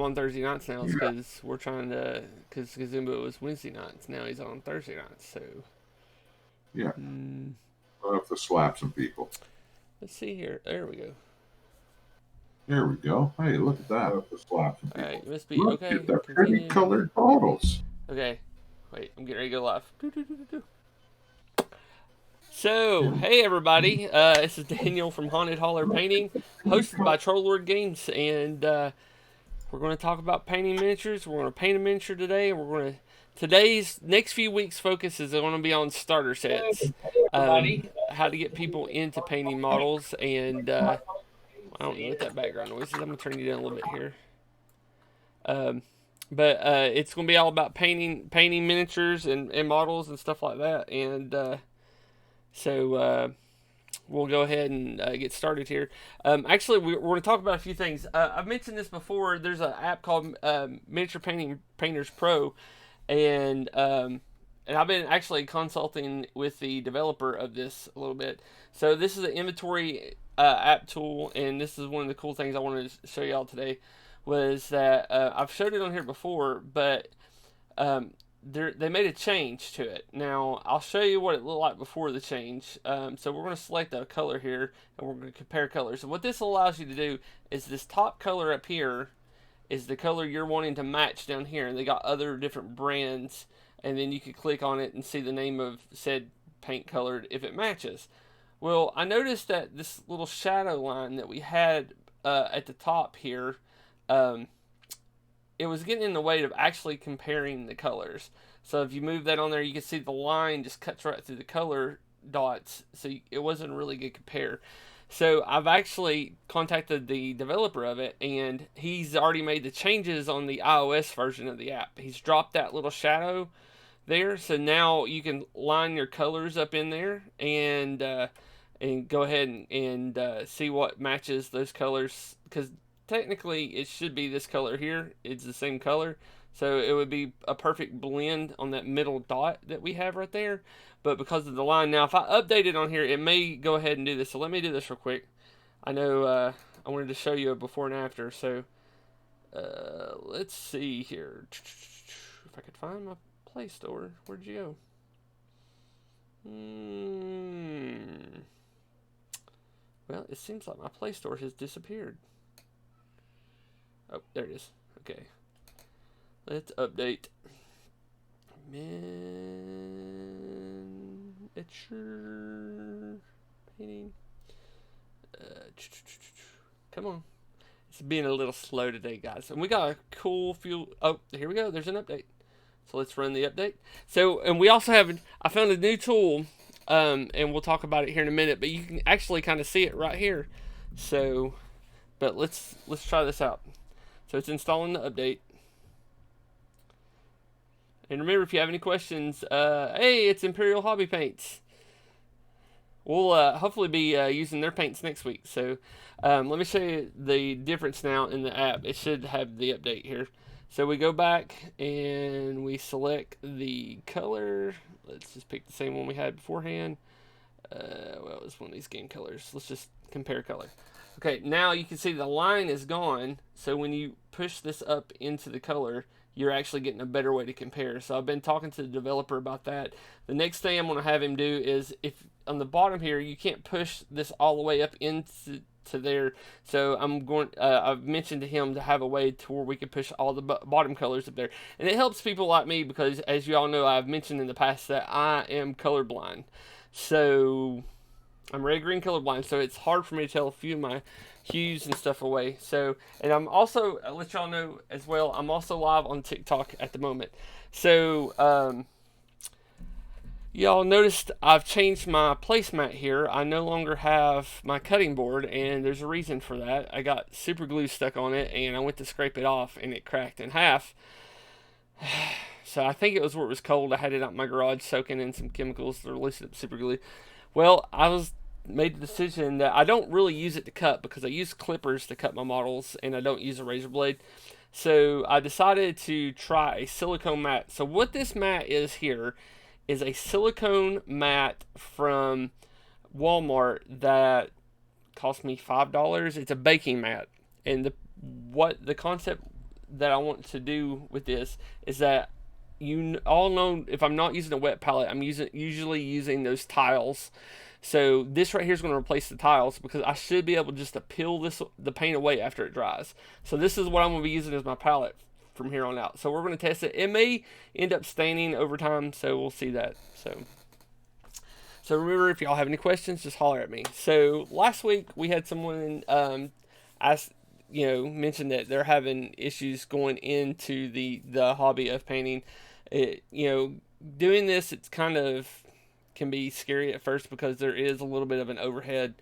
on Thursday nights now is because we're trying to, because Kazumba was Wednesday nights. Now he's on Thursday nights. So, Yeah. mm, I'll have to slap some people. let's see here. There we go. There we go. Hey, look at that. I'll have to slap some All right, people. you must be Look at okay. the pretty Continue. colored bottles. Okay, wait, I'm getting ready to go live. So, Yeah. hey everybody, this is Daniel from Holler Painting, hosted by Trollord Games, and we're going to talk about painting miniatures. We're going to paint a miniature today, and we're going to today's next few weeks focus is going to be on starter sets, how to get people into painting models, and I don't know what that background noise is. I'm going to turn you down a little bit here. Um, but it's going to be all about painting miniatures and models and stuff like that, and so we'll go ahead and get started here. Actually, we're going to talk about a few things. I've mentioned this before. There's an app called Miniature Painters Pro, and I've been actually consulting with the developer of this a little bit. So this is an inventory app tool, and this is one of the cool things I wanted to show y'all today. Was that I've showed it on here before, but um, they made a change to it. Now, I'll show you what it looked like before the change. So we're going to select a color here, and we're going to compare colors. And what this allows you to do is this top color up here is the color you're wanting to match down here. And they got other different brands, and then you can click on it and see the name of said paint colored if it matches. Well, I noticed that this little shadow line that we had at the top here, um, it was getting in the way of actually comparing the colors. So if you move that on there, you can see the line just cuts right through the color dots. So it wasn't a really good compare. So I've actually contacted the developer of it, and he's already made the changes on the iOS version of the app. He's dropped that little shadow there, so now you can line your colors up in there and go ahead and see what matches those colors, because technically it should be this color here. It's the same color, so it would be a perfect blend on that middle dot that we have right there. But because of the line now, if I update it on here, it may go ahead and do this. So let me do this real quick. I know I wanted to show you a before and after. So let's see here. If I could find my Play Store, where'd you go? Well, it seems like my Play Store has disappeared. Oh, there it is. Okay. Let's update. Miniature painting. Come on. It's being a little slow today, guys. And we got a cool few. Oh, here we go. There's an update. So let's run the update. So, and we also have, I found a new tool, and we'll talk about it here in a minute, but you can actually kind of see it right here. So, but let's try this out. So it's installing the update. And remember, if you have any questions, hey, it's Imperial Hobby Paints. We'll hopefully be using their paints next week. So let me show you the difference now in the app. It should have the update here. So we go back and we select the color. Let's just pick the same one we had beforehand. Well, it was one of these game colors. Let's just compare color. Okay, now you can see the line is gone. So when you push this up into the color, you're actually getting a better way to compare. So I've been talking to the developer about that. The next thing I'm going to have him do is, if on the bottom here, you can't push this all the way up into there. So I've mentioned to him to have a way to where we can push all the bottom colors up there. And it helps people like me because, as you all know, I've mentioned in the past that I am colorblind. So I'm red green colorblind, so it's hard for me to tell a few of my hues and stuff away. So, and I'm also, I'll let y'all know as well, I'm also live on TikTok at the moment. So, y'all noticed I've changed my placemat here. I no longer have my cutting board, and there's a reason for that. I got super glue stuck on it, and I went to scrape it off, and it cracked in half. So I think it was where it was cold. I had it out in my garage soaking in some chemicals to loosen up super glue. Well, I was made the decision that I don't really use it to cut because I use clippers to cut my models, and I don't use a razor blade. So I decided to try a silicone mat. So what this mat is here is a silicone mat from Walmart that cost me $5. It's a baking mat, and the concept that I want to do with this is that you all know if I'm not using a wet palette, I'm usually using those tiles. So this right here is going to replace the tiles because I should be able just to peel the paint away after it dries. So this is what I'm going to be using as my palette from here on out. So we're going to test it. It may end up staining over time, so we'll see that. So remember, if y'all have any questions, just holler at me. So last week we had someone ask, mention that they're having issues going into the hobby of painting. Doing this, it's kind of can be scary at first because there is a little bit of an overhead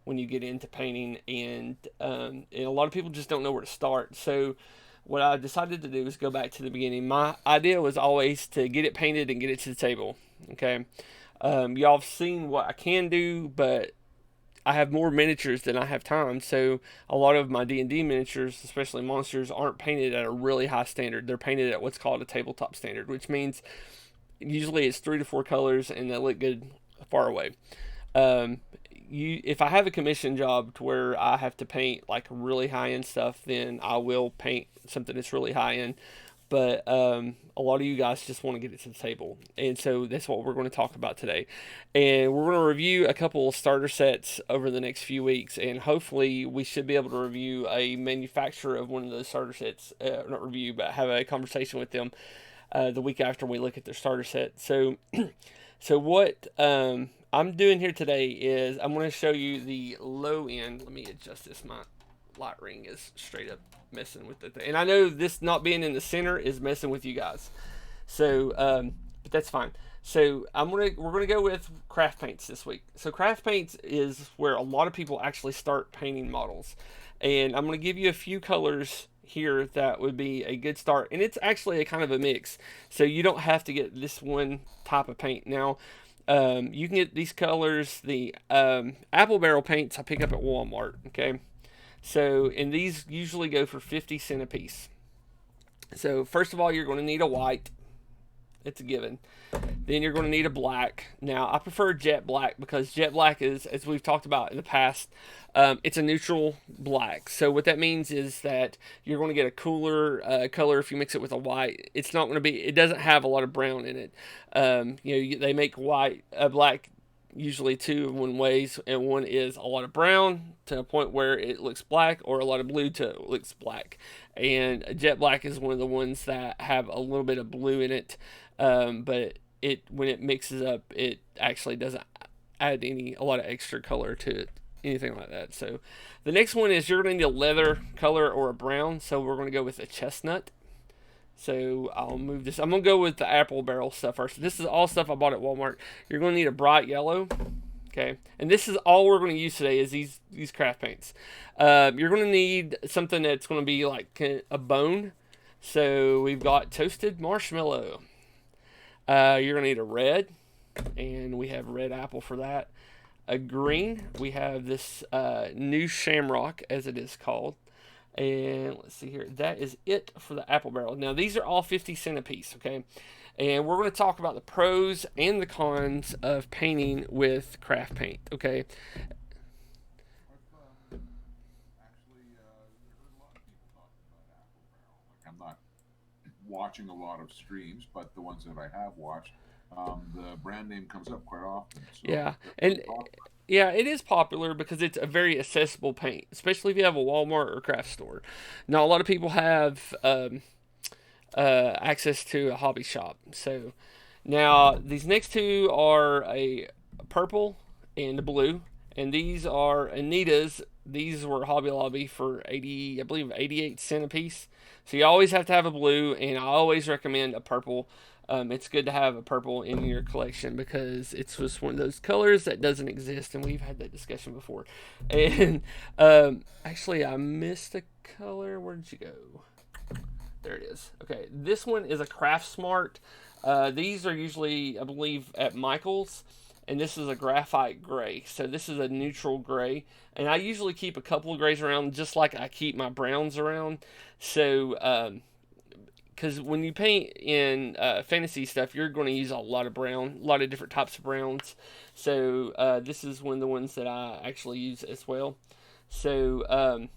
when you get into painting, and a lot of people just don't know where to start. So what I decided to do is go back to the beginning. My idea was always to get it painted and get it to the table. Okay, y'all have seen what I can do, but I have more miniatures than I have time. So a lot of my D&D miniatures, especially monsters, aren't painted at a really high standard. They're painted at what's called a tabletop standard, which means usually it's 3 to 4 colors and they look good far away. If I have a commission job to where I have to paint like really high end stuff, then I will paint something that's really high end. But a lot of you guys just want to get it to the table, and so that's what we're going to talk about today. And we're going to review a couple of starter sets over the next few weeks, and hopefully we should be able to review a manufacturer of one of those starter sets. Not review, but have a conversation with them the week after we look at their starter set. So what I'm doing here today is I'm going to show you the low end. Let me adjust this. My light ring is straight up messing with the thing. And I know this not being in the center is messing with you guys. So, but that's fine. So we're gonna go with craft paints this week. So craft paints is where a lot of people actually start painting models, and I'm gonna give you a few colors here that would be a good start. And it's actually a kind of a mix, so you don't have to get this one type of paint. Now, you can get these colors. The apple barrel paints I pick up at Walmart. Okay. So, and these usually go for 50 cents a piece. So, first of all, you're going to need a white. It's a given. Then you're going to need a black. Now, I prefer jet black because jet black is, as we've talked about in the past, it's a neutral black. So, what that means is that you're going to get a cooler color if you mix it with a white. It's not going to be, it doesn't have a lot of brown in it. They make black usually two in one ways, and one is a lot of brown to a point where it looks black, or a lot of blue to it looks black. And jet black is one of the ones that have a little bit of blue in it, but when it mixes up, it actually doesn't add a lot of extra color to it, anything like that. So the next one is you're going to need a leather color or a brown. So we're going to go with a chestnut. So I'll move this. I'm going to go with the apple barrel stuff first. This is all stuff I bought at Walmart. You're going to need a bright yellow. Okay. And this is all we're going to use today is these craft paints. You're going to need something that's going to be like a bone. So we've got toasted marshmallow. You're going to need a red. And we have red apple for that. A green. We have this new shamrock, as it is called. And let's see here. That is it for the apple barrel. Now, these are all 50 cents a piece, okay? And we're going to talk about the pros and the cons of painting with craft paint, okay? Actually, heard a lot of people talking about apple barrel. Like, I'm not watching a lot of streams, but the ones that I have watched, the brand name comes up quite often. So Yeah. And yeah, it is popular because it's a very accessible paint, especially if you have a Walmart or craft store. Now, a lot of people have access to a hobby shop. So now these next two are a purple and a blue, and these are Anita's. These were Hobby Lobby for 80, I believe 88 cents a piece. So you always have to have a blue, and I always recommend a purple. It's good to have a purple in your collection because it's just one of those colors that doesn't exist, and we've had that discussion before. And actually, I missed a color. Where did you go? There it is. Okay, this one is a Craft Smart. These are usually, I believe, at Michael's, and this is a graphite gray. So this is a neutral gray, and I usually keep a couple of grays around, just like I keep my browns around. So because when you paint in fantasy stuff, you're going to use a lot of brown, a lot of different types of browns. So this is one of the ones that I actually use as well. So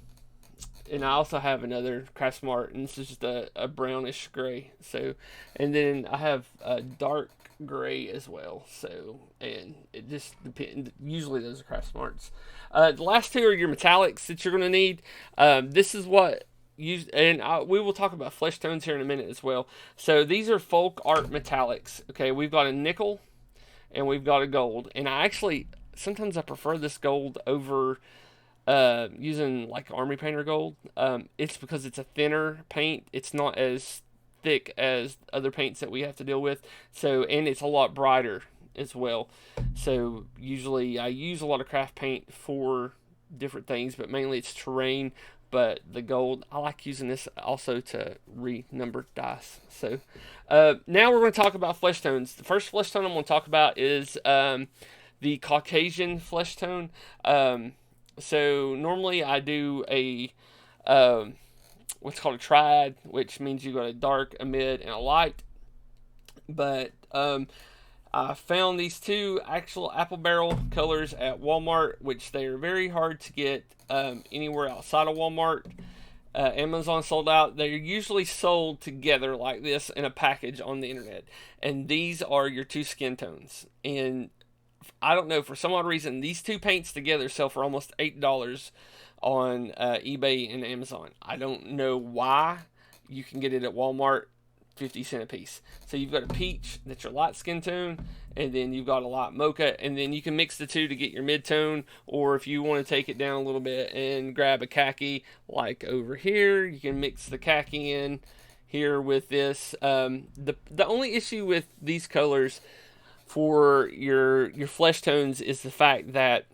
and I also have another Craft Smart, and this is just a brownish gray. So, and then I have a dark gray as well. So, and it just depends. Usually those are Craft Smarts. The last two are your metallics that you're going to need. This is what we will talk about flesh tones here in a minute as well. So these are folk art metallics. Okay, we've got a nickel and we've got a gold, and I actually sometimes I prefer this gold over using like Army Painter gold. It's because it's a thinner paint. It's not as thick as other paints that we have to deal with. So, and it's a lot brighter as well. So usually I use a lot of craft paint for different things, but mainly it's terrain. But the gold, I like using this also to renumber dice. So now we're going to talk about flesh tones. The first flesh tone I'm going to talk about is the Caucasian flesh tone. So normally I do a um, what's called a triad, which means you got a dark, a mid, and a light. But I found these two actual apple barrel colors at Walmart, which they are very hard to get anywhere outside of Walmart. Amazon sold out. They're usually sold together like this in a package on the internet, and these are your two skin tones. And I don't know, for some odd reason, these two paints together sell for almost $8 on eBay and Amazon. I don't know why. You can get it at Walmart, 50 cents a piece. So you've got a peach that's your light skin tone, and then you've got a light mocha, and then you can mix the two to get your mid tone. Or if you want to take it down a little bit and grab a khaki, like over here, you can mix the khaki in here with this. The only issue with these colors for your flesh tones is the fact that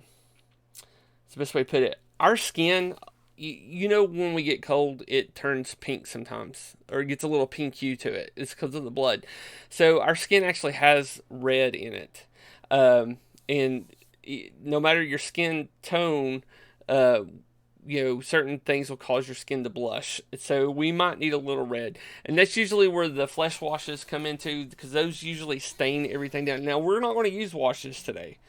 it's the best way to put it. Our skin, you know, when we get cold, it turns pink sometimes, or it gets a little pink hue to it. It's because of the blood. So our skin actually has red in it, and no matter your skin tone, uh, certain things will cause your skin to blush. So we might need a little red, and that's usually where the flesh washes come into, because those usually stain everything down. Now we're not going to use washes today.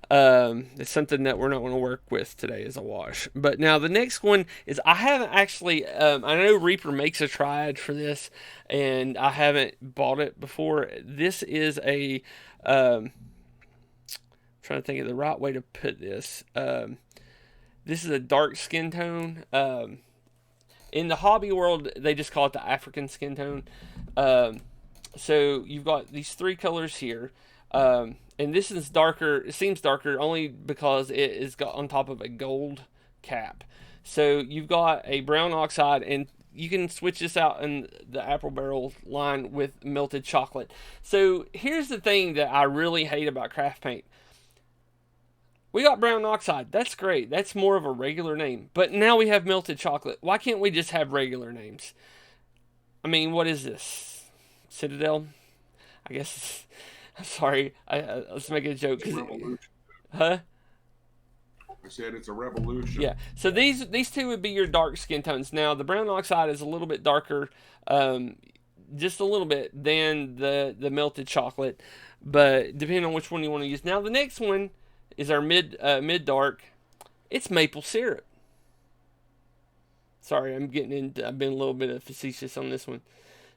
It's something that we're not going to work with today as a wash. But now the next one is, I haven't actually. I know Reaper makes a triad for this, and I haven't bought it before. This is a. Trying to think of the right way to put this. This is a dark skin tone. In the hobby world, they just call it the African skin tone. So you've got these three colors here. And this is darker. It seems darker only because it is got on top of a gold cap. So you've got a brown oxide, and you can switch this out in the apple barrel line with melted chocolate. So here's the thing that I really hate about craft paint. We got brown oxide. That's great. That's more of a regular name. But now we have melted chocolate. Why can't we just have regular names? I mean, what is this? Citadel? I guess. I'm sorry. Let's make it a joke. It's a revolution. Huh? I said it's a revolution. Yeah. So these two would be your dark skin tones. Now the brown oxide is a little bit darker, just a little bit, than the melted chocolate, but depending on which one you want to use. Now the next one is our mid dark. It's maple syrup. Sorry, I've been a little bit of facetious on this one.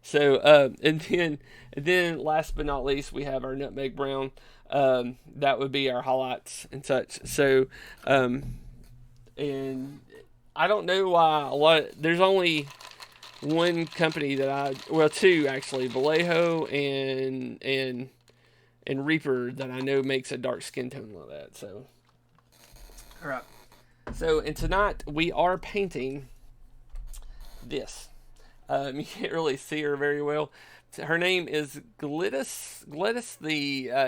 So and then last but not least, we have our nutmeg brown. That would be our highlights and such. So and I don't know why there's only one company two actually, Vallejo and Reaper, that I know makes a dark skin tone like that. So all right. So and tonight we are painting this. You can't really see her very well. Her name is Glytis.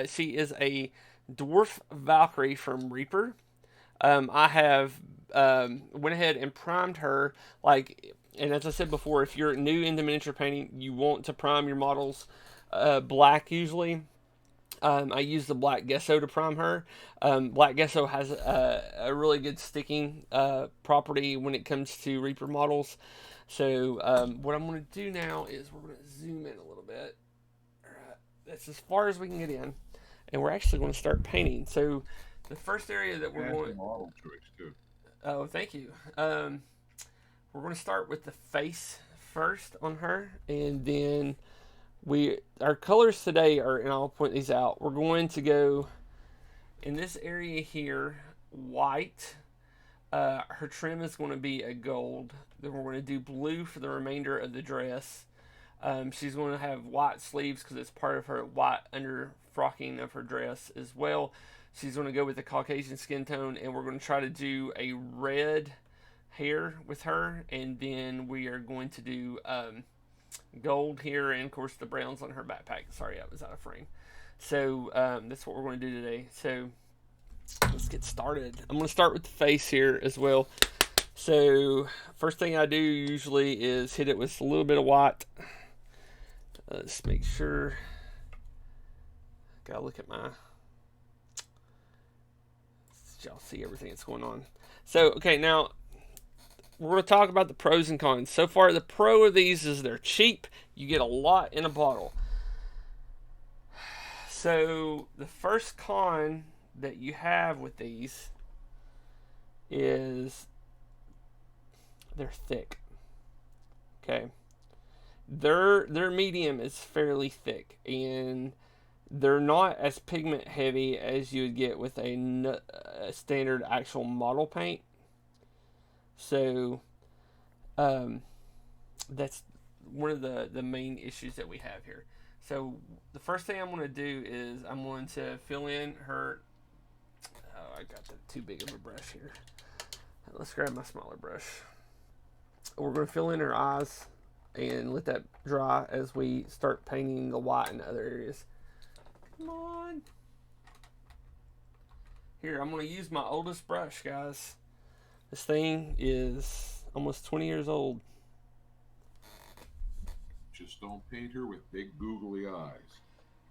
She is a dwarf Valkyrie from Reaper. I have went ahead and primed her, and as I said before, if you're new into miniature painting, you want to prime your models black usually. I use the black gesso to prime her. Black gesso has a really good sticking property when it comes to Reaper models. So what I'm going to do now is we're going to zoom in a little bit. All right, that's as far as we can get in, and we're actually going to start painting. So the first area that we're going. Model choice too. Oh, thank you. we're going to start with the face first on her, and then our colors today are, and I'll point these out. We're going to go in this area here, white. Her trim is going to be a gold. Then we're going to do blue for the remainder of the dress. She's going to have white sleeves because it's part of her white under frocking of her dress as well. She's going to go with the Caucasian skin tone, and we're going to try to do a red hair with her, and then we are going to do gold here, and of course the browns on her backpack. Sorry, I was out of frame. So that's what we're going to do today. So let's get started. I'm going to start with the face here as well. So first thing I do usually is hit it with a little bit of white. Let's make sure. Gotta look at my. Y'all see everything that's going on. So okay, now we're going to talk about the pros and cons. So far, the pro of these is they're cheap. You get a lot in a bottle. So the first con that you have with these is they're thick. Okay. Their medium is fairly thick, and they're not as pigment heavy as you would get with a standard actual model paint. So that's one of the main issues that we have here. So the first thing I'm going to do is I'm going to fill in her. Oh, I got too big of a brush here. Let's grab my smaller brush. We're going to fill in her eyes and let that dry as we start painting the white in other areas. Come on. Here, I'm going to use my oldest brush, guys. This thing is almost 20 years old. Just don't paint her with big googly eyes.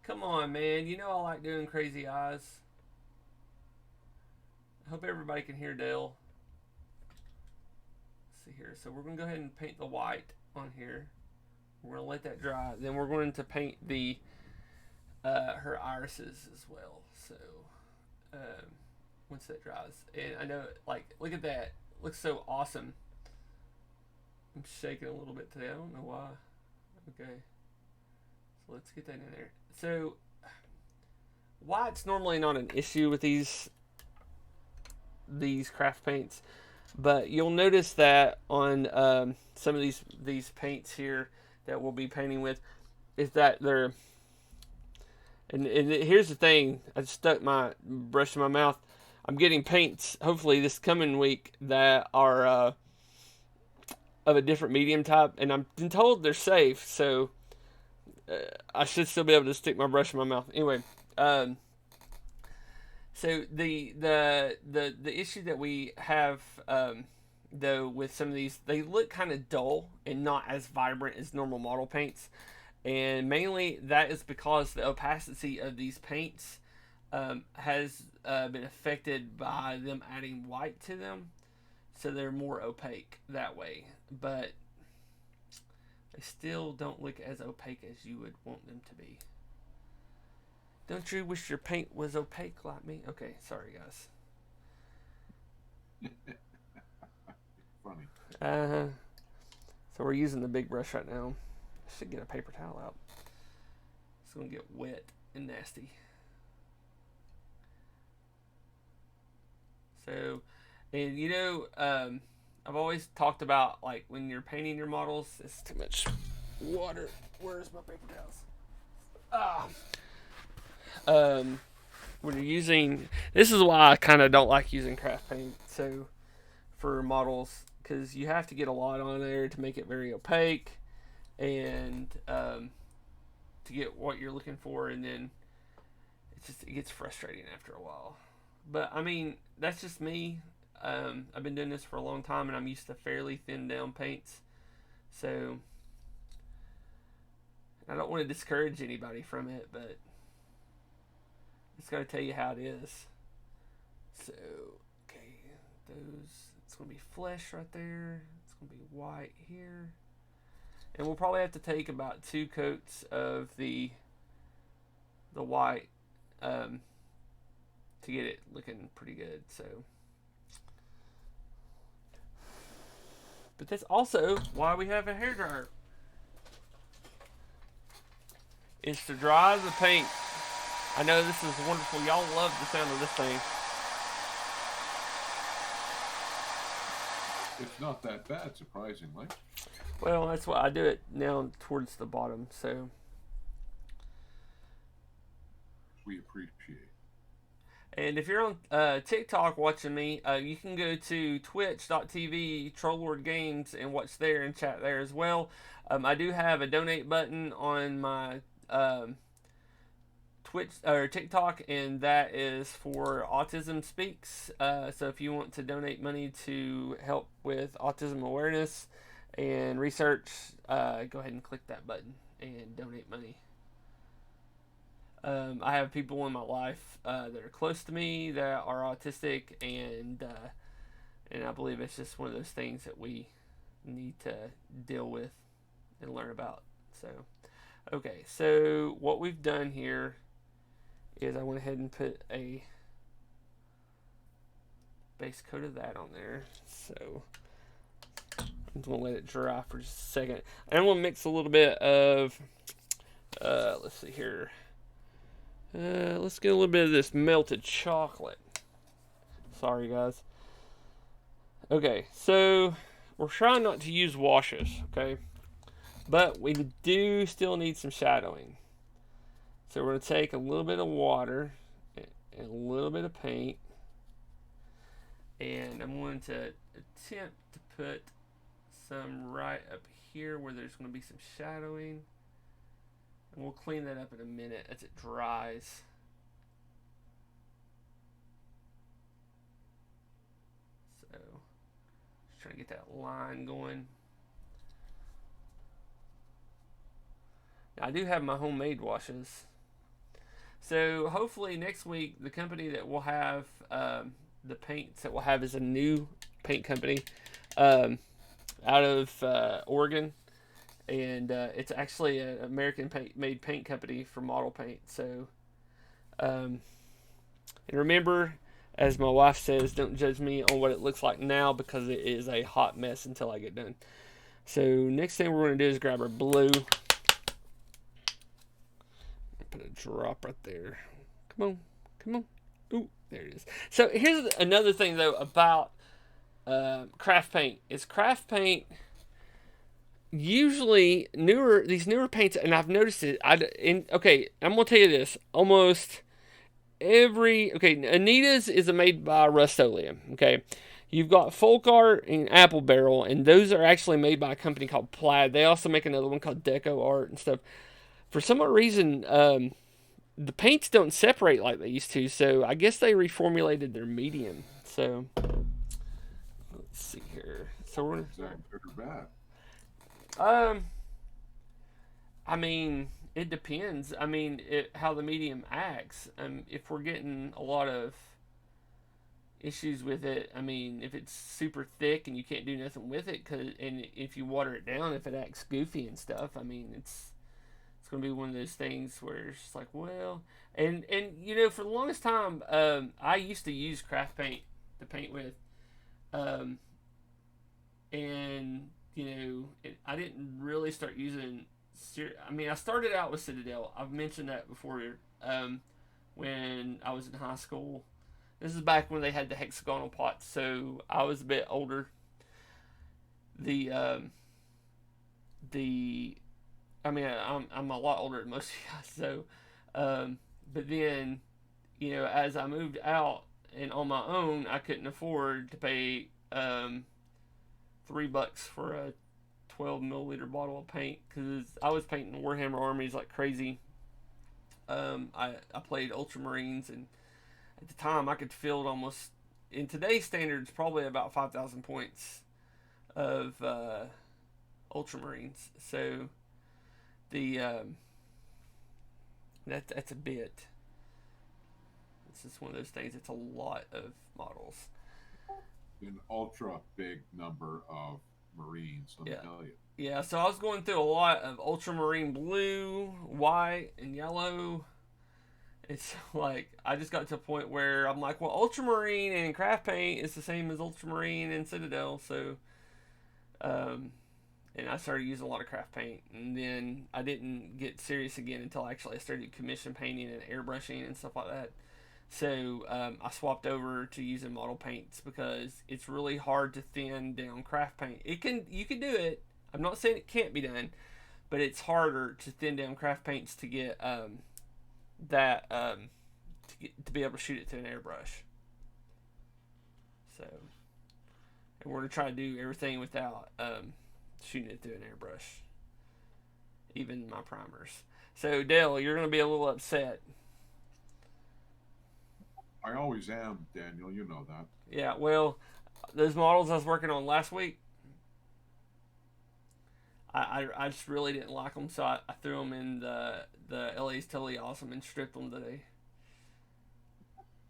Come on, man. You know I like doing crazy eyes. I hope everybody can hear Dale. Let's see here. So we're going to go ahead and paint the white on here. We're going to let that dry. Then we're going to paint the her irises as well. So once that dries, and I know, like, look at that. Looks so awesome. I'm shaking a little bit today. I don't know why. Okay. So let's get that in there. So white's normally not an issue with these craft paints, but you'll notice that on some of these paints here that we'll be painting with is that they're and here's the thing, I stuck my brush in my mouth. I'm getting paints hopefully this coming week that are of a different medium type, and I'm been told they're safe, so I should still be able to stick my brush in my mouth anyway. So the issue that we have though with some of these, they look kind of dull and not as vibrant as normal model paints, and mainly that is because the opacity of these paints has been affected by them adding white to them, so they're more opaque that way, but they still don't look as opaque as you would want them to be. Don't you wish your paint was opaque like me? Okay, sorry guys. Funny. So we're using the big brush right now. I should get a paper towel out. It's gonna get wet and nasty. So, and you know, I've always talked about, like, when you're painting your models, it's too much water. Where's my paper towels? When you're using, this is why I kind of don't like using craft paint. So, for models, because you have to get a lot on there to make it very opaque, and to get what you're looking for, and then it gets frustrating after a while. But I mean, that's just me. I've been doing this for a long time, and I'm used to fairly thin down paints. So I don't want to discourage anybody from it, but just gotta tell you how it is. So okay, it's gonna be flesh right there. It's gonna be white here, and we'll probably have to take about 2 coats of the white to get it looking pretty good. So But that's also why we have a hairdryer. Is to dry the paint. I know this is wonderful. Y'all love the sound of this thing. It's not that bad, surprisingly. Well, that's why I do it now towards the bottom. So, We appreciate. and if you're on TikTok watching me, you can go to twitch.tv Trollord Games and watch there and chat there as well. I do have a donate button on my Twitch or TikTok, and that is for Autism Speaks. So if you want to donate money to help with autism awareness and research, go ahead and click that button and donate money. I have people in my life that are close to me that are autistic, and I believe it's just one of those things that we need to deal with and learn about. So, okay, so what we've done here is I went ahead and put a base coat of that on there. So I'm just gonna let it dry for just a second. I'm gonna mix a little bit of let's see here. Let's get a little bit of this melted chocolate. Sorry, guys. Okay, so we're trying not to use washes, okay? But we do still need some shadowing. So we're going to take a little bit of water and a little bit of paint. And I'm going to attempt to put some right up here where there's going to be some shadowing. And we'll clean that up in a minute as it dries. So, just trying to get that line going. Now, I do have my homemade washes. So, hopefully, next week, the company that we'll have, the paints that we'll have is a new paint company out of Oregon. And it's actually an American made paint company for model paint. So, and remember, as my wife says, don't judge me on what it looks like now because it is a hot mess until I get done. So, next thing we're going to do is grab our blue. Put a drop right there. Come on. Come on. Ooh, there it is. So, here's another thing, though, about craft paint. Is craft paint usually these newer paints, and I've noticed it. Okay, I'm gonna tell you this. Almost Anita's is made by Rust-Oleum. Okay, you've got Folk Art and Apple Barrel, and those are actually made by a company called Plaid. They also make another one called Deco Art and stuff. For some reason, the paints don't separate like they used to. So I guess they reformulated their medium. So let's see here. So we're Is that good or bad? I mean, it depends. I mean, how the medium acts. If we're getting a lot of issues with it, I mean, if it's super thick and you can't do nothing with it, and if you water it down, if it acts goofy and stuff, I mean, it's gonna be one of those things where it's just like, well, and for the longest time, I used to use craft paint to paint with, and I didn't really start using. I mean, I started out with Citadel. I've mentioned that before. When I was in high school, this is back when they had the hexagonal pots, so I was a bit older. The I mean, I'm a lot older than most of you guys. So, but then, as I moved out and on my own, I couldn't afford to pay $3 for a 12 milliliter bottle of paint because I was painting Warhammer armies like crazy. I played Ultramarines, and at the time I could field almost, in today's standards, probably about 5,000 points of Ultramarines. So that's a bit. It's just one of those things. It's a lot of models. An ultra big number of Marines, let me tell you. Yeah, so I was going through a lot of ultramarine blue, white, and yellow. It's like, I just got to a point where I'm like, well, ultramarine and craft paint is the same as ultramarine and Citadel, so Um, and I started using a lot of craft paint, and then I didn't get serious again until actually I started commission painting and airbrushing and stuff like that. So I swapped over to using model paints because it's really hard to thin down craft paint. You can do it. I'm not saying it can't be done, but it's harder to thin down craft paints to get that to be able to shoot it through an airbrush. So, and we're gonna try to do everything without shooting it through an airbrush, even my primers. So, Dale, you're gonna be a little upset. I always am, Daniel. You know that. Yeah, well, those models I was working on last week, I just really didn't like them, so I threw them in the LA's Totally Awesome and stripped them today.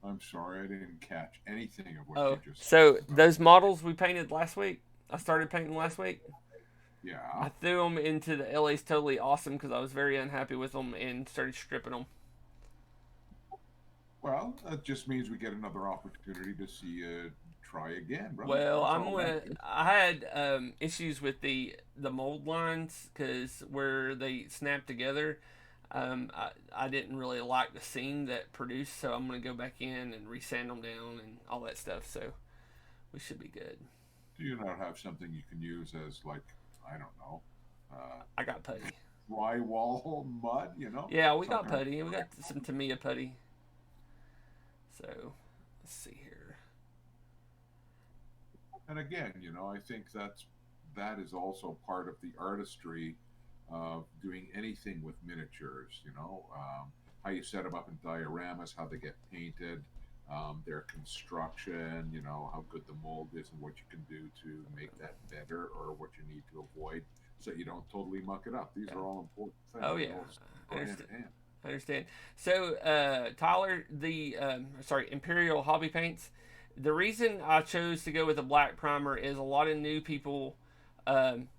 I'm sorry, I didn't catch anything of what you Oh, just said. so But those models we painted last week, I started painting last week. yeah, I threw them into the LA's Totally Awesome because I was very unhappy with them and started stripping them. well, that just means we get another opportunity to see you try again, brother. Well, That's I'm all that gonna. is. I had issues with the mold lines because where they snap together, I didn't really like the seam that produced, so I'm gonna go back in and resand them down and all that stuff. So we should be good. Do you not have something you can use as like, I don't know, uh, I got putty. drywall mud? Yeah, we Some got kind of. putty. We got some Tamiya putty. So let's see here. And again, I think that is also part of the artistry of doing anything with miniatures. How you set them up in dioramas, how they get painted, their construction. How good the mold is, and what you can do to make that better, or what you need to avoid, so you don't totally muck it up. These Yeah. are all important Oh things. They yeah, all I go hand understand. in hand. I understand. So, Tyler, Imperial Hobby Paints. The reason I chose to go with a black primer is a lot of new people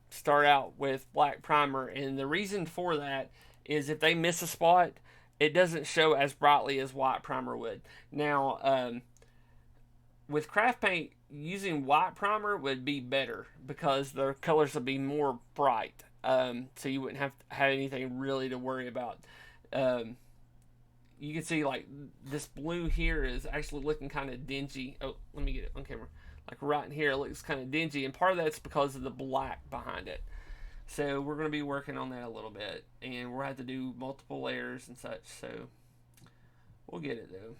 start out with black primer, and the reason for that is if they miss a spot, it doesn't show as brightly as white primer would. Now, with craft paint, using white primer would be better because the colors would be more bright. So you wouldn't have anything really to worry about. Um, you can see like this blue here is actually looking kind of dingy. Oh, let me get it on camera. Like right in here, it looks kind of dingy, and part of that's because of the black behind it. So we're going to be working on that a little bit, and we'll have to do multiple layers and such. So we'll get it though.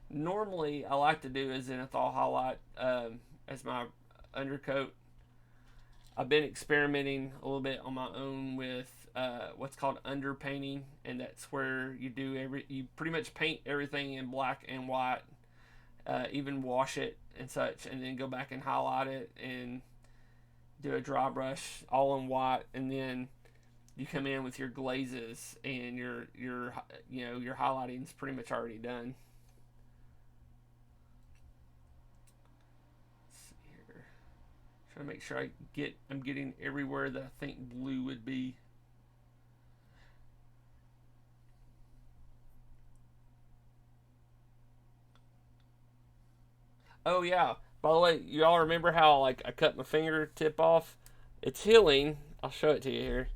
Normally, I like to do a zenithal highlight as my undercoat. I've been experimenting a little bit on my own with what's called underpainting, and that's where you pretty much paint everything in black and white, even wash it and such, and then go back and highlight it and do a dry brush all in white, and then you come in with your glazes and your highlighting is pretty much already done. Let's see here. Trying to make sure I'm getting everywhere that I think blue would be. Oh yeah. By the way, you all remember how like I cut my fingertip off? It's healing. I'll show it to you here.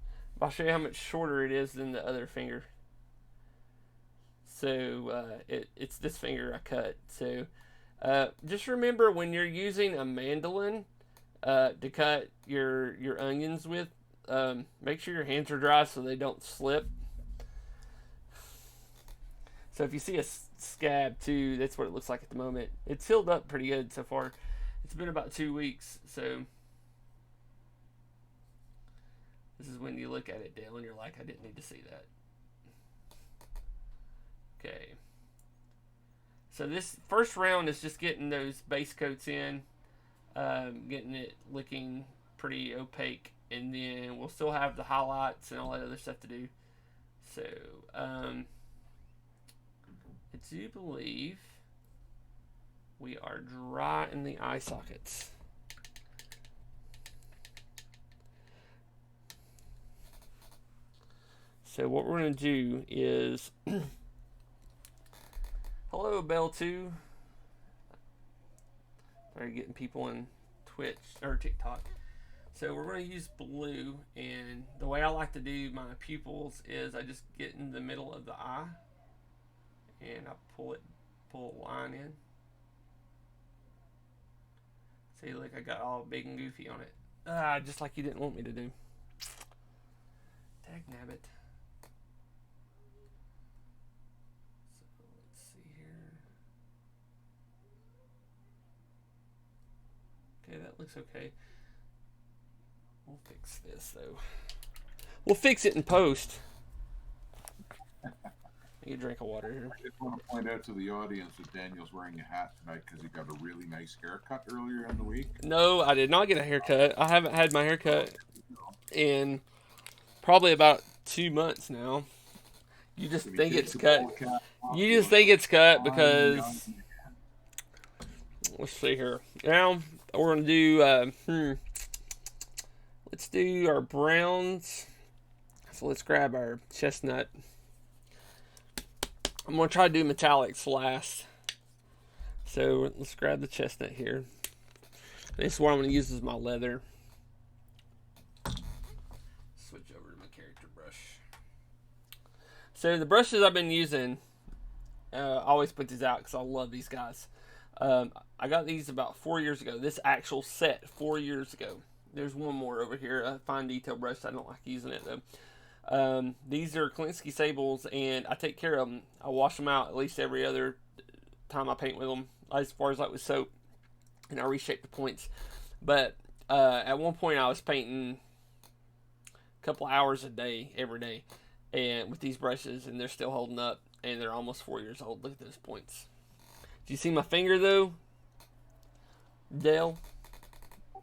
I'll show you how much shorter it is than the other finger. So it's this finger I cut. So just remember when you're using a mandolin to cut your onions with, make sure your hands are dry so they don't slip. So if you see a scab too, that's what it looks like at the moment. It's healed up pretty good so far. It's been about 2 weeks, so this is when you look at it, Dale, and you're like, I didn't need to see that. Okay. So this first round is just getting those base coats in, getting it looking pretty opaque, and then we'll still have the highlights and all that other stuff to do. So I do believe we are dry in the eye sockets. So what we're gonna do is, hello Bell 2. They're getting people in Twitch or TikTok. So we're going to use blue, and the way I like to do my pupils is I just get in the middle of the eye, and I pull a line in. See, look, I got all big and goofy on it. Just like you didn't want me to do. Dag nabbit. So let's see here. Okay, that looks okay. We'll fix this though. We'll fix it in post. Need a drink of water here. I just want to point out to the audience that Daniel's wearing a hat tonight because he got a really nice haircut earlier in the week. No, I did not get a haircut. I haven't had my haircut in probably about 2 months now. You just think it's cut. You just think it's cut because. Let's see here. Now we're gonna do. Let's do our browns. So let's grab our chestnut. I'm gonna try to do metallics last. So let's grab the chestnut here. This is what I'm gonna use as my leather. Switch over to my character brush. So the brushes I've been using, I always put these out because I love these guys. I got these about 4 years ago. This actual set 4 years ago. There's one more over here, a fine detail brush. I don't like using it though. These are Kolinsky Sables, and I take care of them. I wash them out at least every other time I paint with them, as far as like with soap, and I reshape the points. But at one point, I was painting a couple hours a day, every day, and with these brushes, and they're still holding up, and they're almost 4 years old. Look at those points. Do you see my finger though, Dale?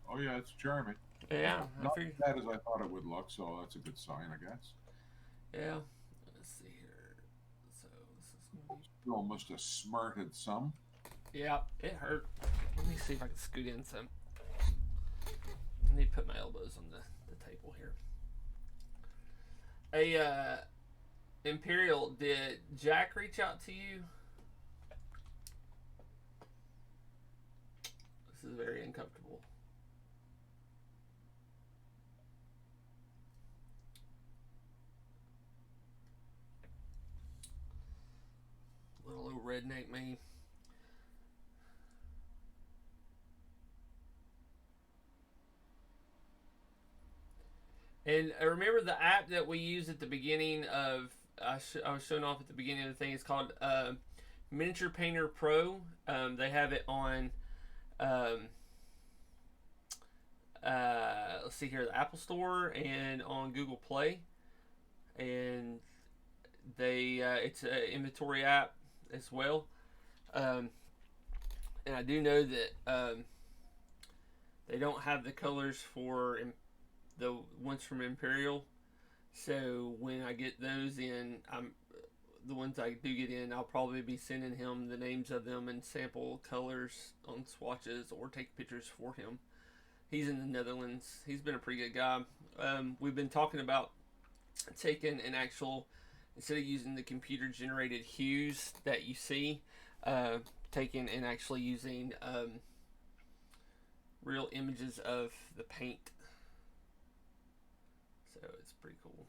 Oh yeah, it's charming. Yeah, not as bad as I thought it would look, so that's a good sign, I guess. Yeah. Let's see here. So this is gonna be. Almost a smarted some. Yeah, it hurt. Let me see if I can scoot in some. I need to put my elbows on the table here. Imperial, did Jack reach out to you? This is very uncomfortable. Little old redneck me. And remember the app that we used at the beginning of, I was showing off at the beginning of the thing. It's called Miniature Painter Pro. They have it on, let's see here, the Apple Store and on Google Play. And it's an inventory app as well. And I do know that they don't have the colors for the ones from Imperial. So when I get those in, the ones I do get in, I'll probably be sending him the names of them and sample colors on swatches or take pictures for him. He's in the Netherlands. He's been a pretty good guy. We've been talking about taking an actual, instead of using the computer generated hues that you see, taking and actually using real images of the paint. So it's pretty cool.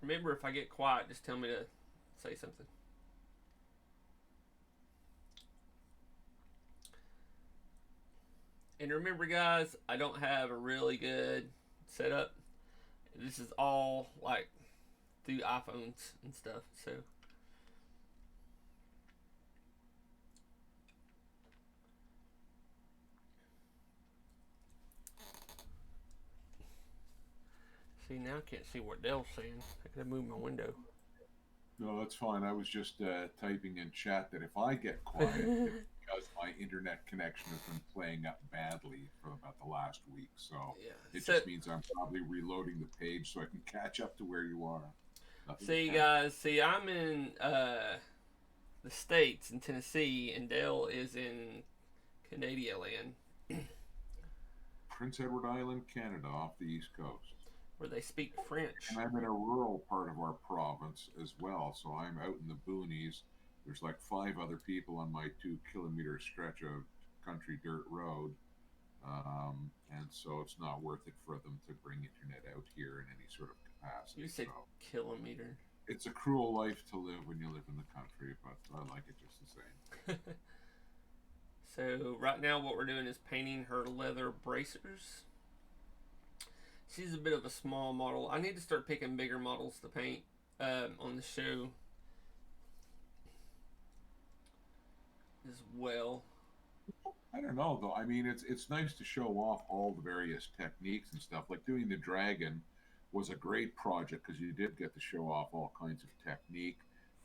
Remember, if I get quiet, just tell me to say something. And remember, guys, I don't have a really good setup. This is all like through iPhones and stuff. So see, now I can't see what Dale's saying. I gotta move my window. No, that's fine. I was just typing in chat that if I get quiet, it's because my internet connection has been playing up badly for about the last week. So Yeah. it just means I'm probably reloading the page so I can catch up to where you are. Nothing you See, can't. guys, see, I'm in the States in Tennessee, and Dale is in Canada land, Prince Edward Island, Canada, off the east coast. where they speak And French. I'm in a rural part of our province as well. So I'm out in the boonies. There's like five other people on my 2 kilometer stretch of country dirt road. And so it's not worth it for them to bring internet out here in any sort of You capacity. said So kilometer. it's a cruel life to live when you live in the country, but I like it just the same. So right now, what we're doing is painting her leather bracers. She's a bit of a small model. I need to start picking bigger models to paint on the show as well. I don't know though. I mean, it's nice to show off all the various techniques and stuff. Like doing the dragon was a great project because you did get to show off all kinds of technique,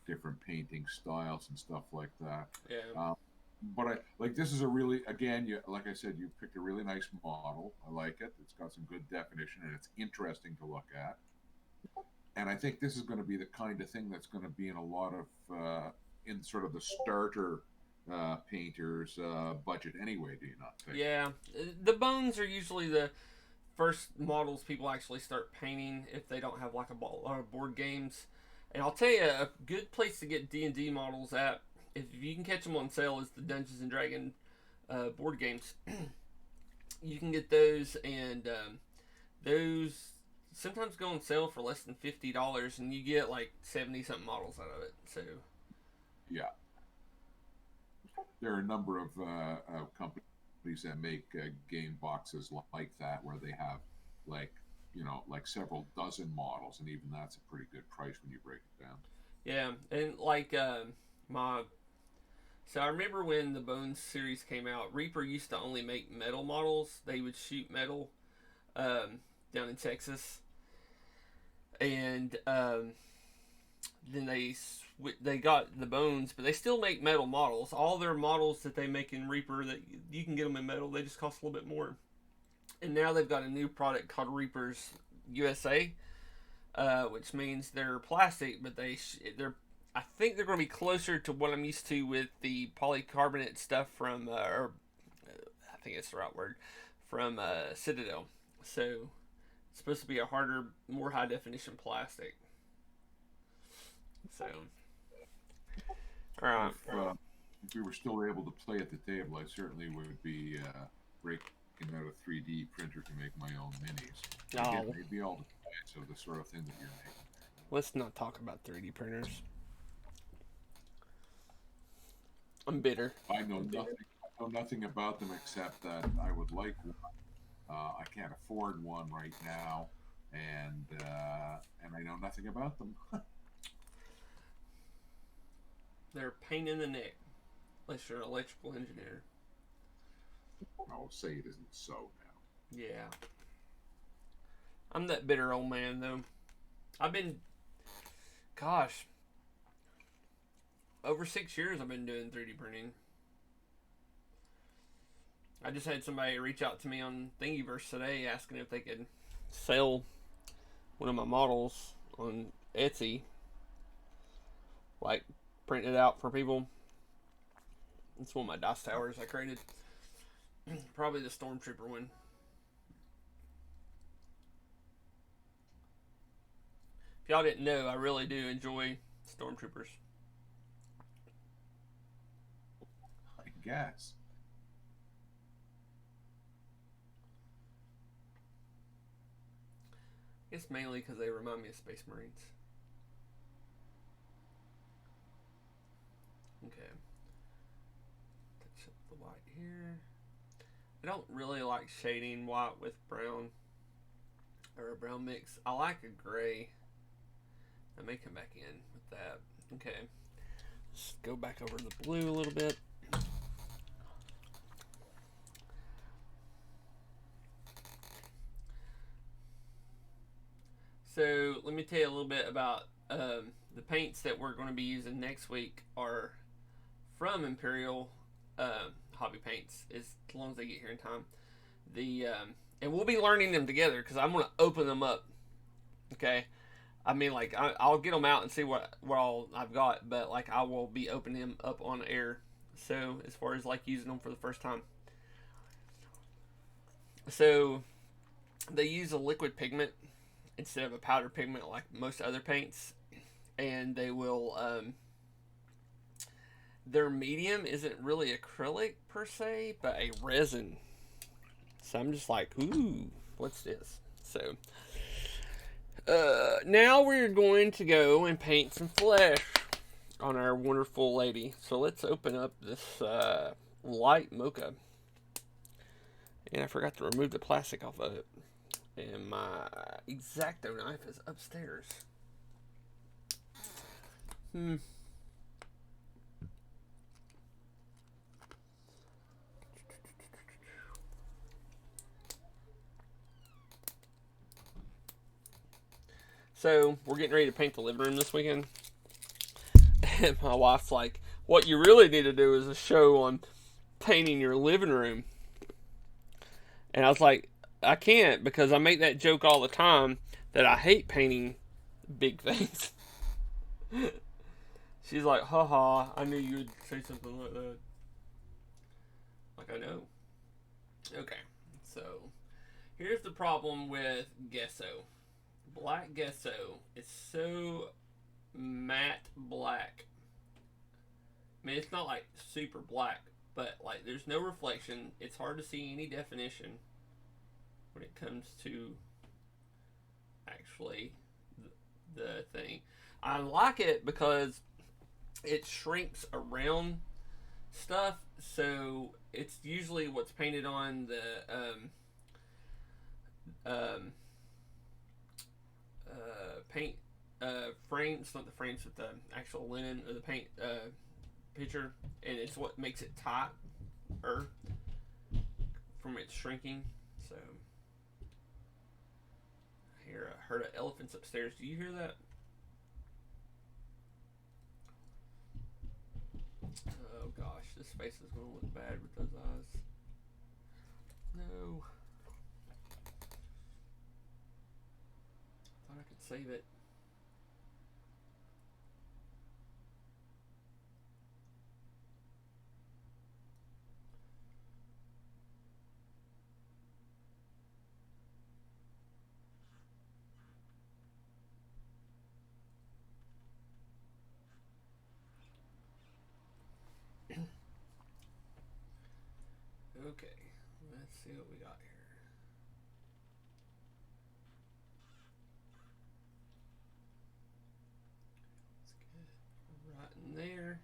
different painting styles and stuff like that. Yeah, Um, but I like this is a really again, you like I said, you picked a really nice model. I like it. It's got some good definition and it's interesting to look at. And I think this is going to be the kind of thing that's going to be in a lot of in sort of the starter painters budget anyway. Do you not think? yeah. The bones are usually the first models people actually start painting if they don't have like a lot of board games. And I'll tell you, a good place to get D&D models at, if you can catch them on sale, is the Dungeons and Dragon board games. You can get those, and those sometimes go on sale for less than $50, and you get like 70 something models out of it. So Yeah, there are a number of companies that make game boxes like that where they have like like several dozen models, and even that's a pretty good price when you break it down. yeah, and like my so I remember when the Bones series came out, Reaper used to only make metal models. They would shoot metal down in Texas, and then they got the Bones, but they still make metal models. All their models that they make in Reaper, that you can get them in metal, they just cost a little bit more. And now they've got a new product called Reapers USA, which means they're plastic, but they're I think they're going to be closer to what I'm used to with the polycarbonate stuff from, or I think it's the right word, from Citadel. So it's supposed to be a harder, more high definition plastic. So, all right. If we were still able to play at the table, I certainly would be breaking out a 3D printer to make my own minis. But again, Oh, they'd be all the size of the sort of thing that you're making. let's not talk about 3D printers. I'm bitter. I know nothing. I know nothing about them except that I would like one. I can't afford one right now, and I know nothing about them. They're a pain in the neck, unless you're an electrical engineer. I'll say it isn't so now. Yeah. I'm that bitter old man, though. I've been, gosh, over 6 years I've been doing 3D printing. I just had somebody reach out to me on Thingiverse today asking if they could sell one of my models on Etsy, like print it out for people. It's one of my DOS towers I created. Probably the Stormtrooper one. If y'all didn't know, I really do enjoy Stormtroopers. I guess. It's mainly because they remind me of Space Marines. Okay. Touch up the white here. I don't really like shading white with brown or a brown mix. I like a gray. I may come back in with that. Okay. Let's go back over the blue a little bit. So let me tell you a little bit about the paints that we're going to be using next week are from Imperial Hobby Paints, as long as they get here in time. And we'll be learning them together because I'm going to open them up. Okay, I mean, like I'll get them out and see what all I've got, but like I will be opening them up on air. So as far as like using them for the first time, so they use a liquid pigment instead of a powder pigment like most other paints, and they will. Their medium isn't really acrylic per se, but a resin. So I'm just like, ooh, what's this? So now we're going to go and paint some flesh on our wonderful lady. So let's open up this light mocha. And I forgot to remove the plastic off of it. And my X-Acto knife is upstairs. Hmm. So we're getting ready to paint the living room this weekend. And my wife's like, what you really need to do is a show on painting your living room. And I was like, I can't because I make that joke all the time that I hate painting big things. She's like, haha, I knew you would say something like that. Like, I know. Okay, so here's the problem with gesso. Black gesso is so matte black. I mean, it's not like super black, but like there's no reflection. It's hard to see any definition when it comes to actually the thing. I like it because it shrinks around stuff, so it's usually what's painted on the um, paint frames, not the frames, but the actual linen or the paint picture, and it's what makes it tight from its shrinking. So, I heard of elephants upstairs. Do you hear that? Oh gosh, this face is going to look bad with those eyes. No. Thought I could save it. Okay, let's see what we got here. Let's get right in there.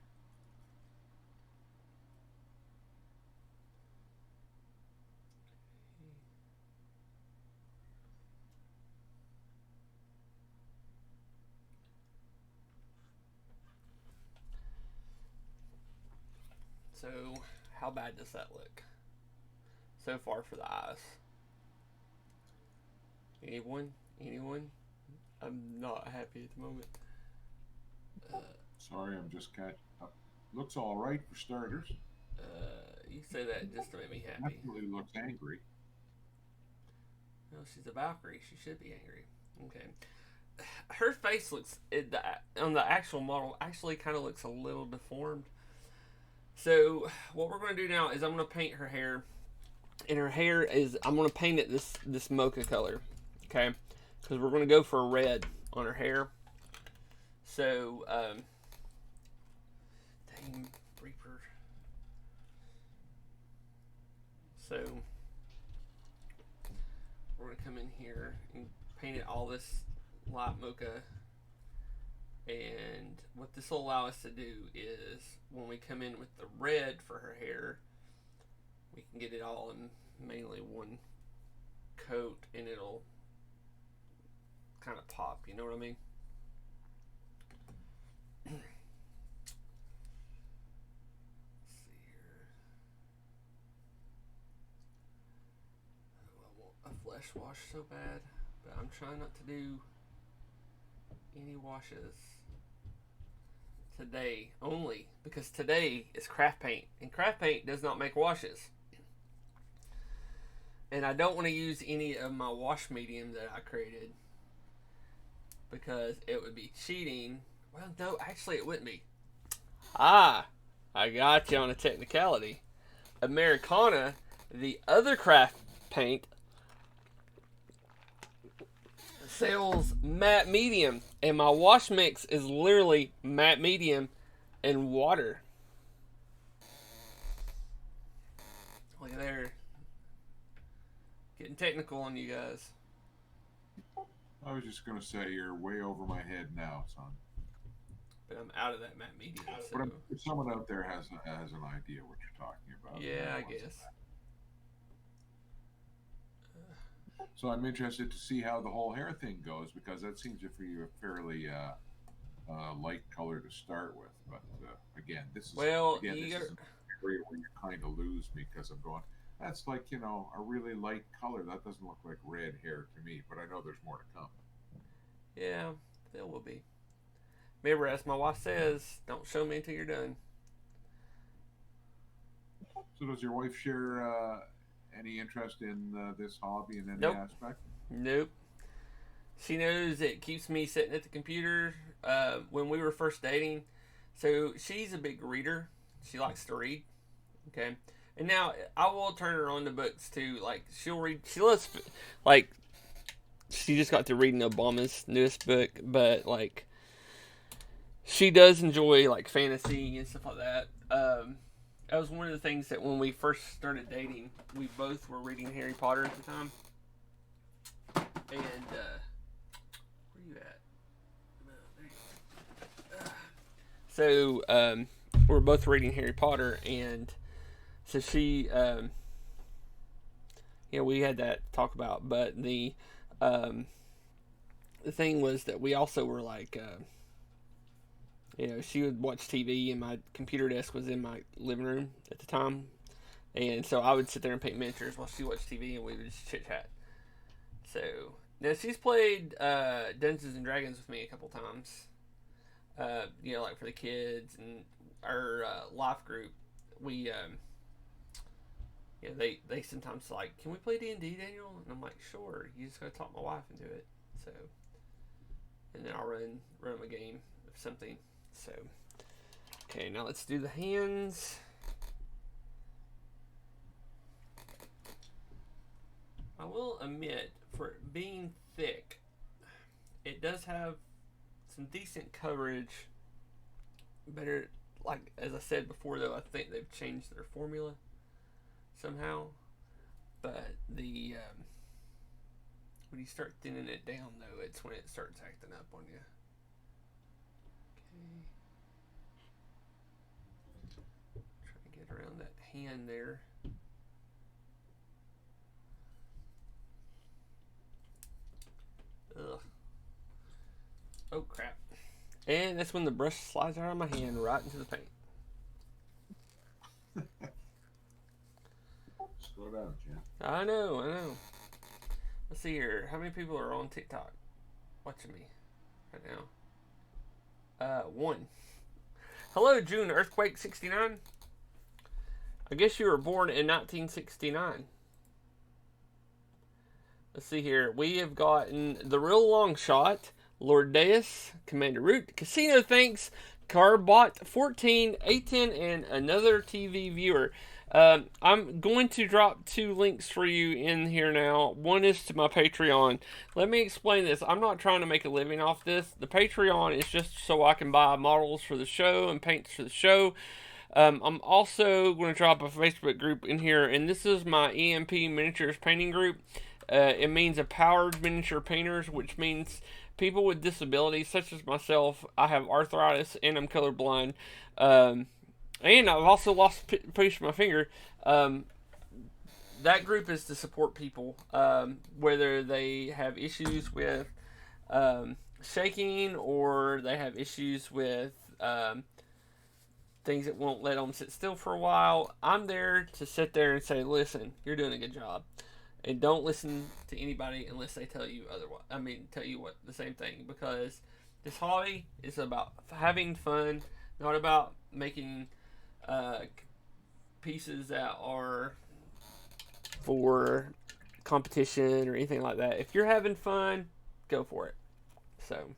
So, how bad does that look so far for the eyes? Anyone? Anyone? I'm not happy at the moment. Uh, Sorry, I'm just catching up. Looks all right for starters. you say that just to make me happy. Definitely looks angry. No, she's a Valkyrie. She should be angry. Okay. Her face looks on the actual model actually kind of looks a little deformed. So what we're going to do now is I'm going to paint her hair, and her hair is I'm going to paint it this mocha color, okay? Because we're going to go for a red on her hair. So dang Reaper. So we're going to come in here and paint it all this light mocha. And what this will allow us to do is when we come in with the red for her hair, we can get it all in mainly one coat and it'll kind of pop, you know what I mean? Let's see here. Oh, I want a flesh wash so bad, but I'm trying not to do any washes today only because today is craft paint and craft paint does not make washes, and I don't want to use any of my wash medium that I created because it would be cheating. Well, no, actually, it wouldn't be. Ah, I got you on a technicality. Americana, the other craft paint, sells matte medium, and my wash mix is literally matte medium and water. Look at there, getting technical on you guys. I was just gonna say you're way over my head now, son. But I'm out of that matte medium. So But if someone out there has an idea what you're talking about, yeah, I guess. So I'm interested to see how the whole hair thing goes because that seems to be a fairly light color to start with. But again, this is Well, again this is an area where you kind of lose me because I'm going. That's like a really light color. That doesn't look like red hair to me. But I know there's more to come. yeah, there will be. Remember, as my wife says, don't show me until you're done. So does your wife share any interest in this hobby in any Nope. aspect? Nope. She knows it keeps me sitting at the computer. When we were first dating, so she's a big reader. She likes to read. Okay, and now I will turn her on to books too. Like she'll read. She loves like she just got to reading Obama's newest book, but like she does enjoy like fantasy and stuff like that. That was one of the things that when we first started dating, we both were reading Harry Potter at the time. And where you at? So we're both reading Harry Potter, and so she, we had that to talk about. But the thing was that we also were like, she would watch TV, and my computer desk was in my living room at the time, and so I would sit there and paint miniatures while she watched TV, and we would just chit chat. So now she's played Dungeons and Dragons with me a couple times. Like for the kids and our life group, we they sometimes like, can we play D&D, Daniel? And I'm like, sure. You just gotta talk my wife into it. So, and then I'll run them a game of something. So, okay, now let's do the hands. I will admit, for it being thick, it does have some decent coverage. Better, like as I said before, though, I think they've changed their formula somehow. But when you start thinning it down, though, it's when it starts acting up on you. Okay. Try to get around that hand there. Ugh. Oh crap. And that's when the brush slides out of my hand right into the paint. Slow down, Jen. I know. Let's see here. How many people are on TikTok watching me right now? One. Hello, June Earthquake 69. I guess you were born in 1969. Let's see here. We have gotten the real long shot. Lord Deus, Commander Root, Casino Thanks, Carbot 14, A10, and another TV viewer. I'm going to drop 2 links for you in here now. One is to my Patreon. Let me explain this. I'm not trying to make a living off this. The Patreon is just so I can buy models for the show and paints for the show. I'm also going to drop a Facebook group in here, and this is my EMP Miniatures Painting Group. It means Empowered Miniature Painters, which means people with disabilities, such as myself. I have arthritis and I'm colorblind. And I've also lost a piece of my finger. That group is to support people, whether they have issues with shaking or they have issues with things that won't let them sit still for a while. I'm there to sit there and say, listen, you're doing a good job. And don't listen to anybody unless they tell you otherwise. Tell you what the same thing, because this hobby is about having fun, not about making pieces that are for competition or anything like that. If you're having fun, go for it. So,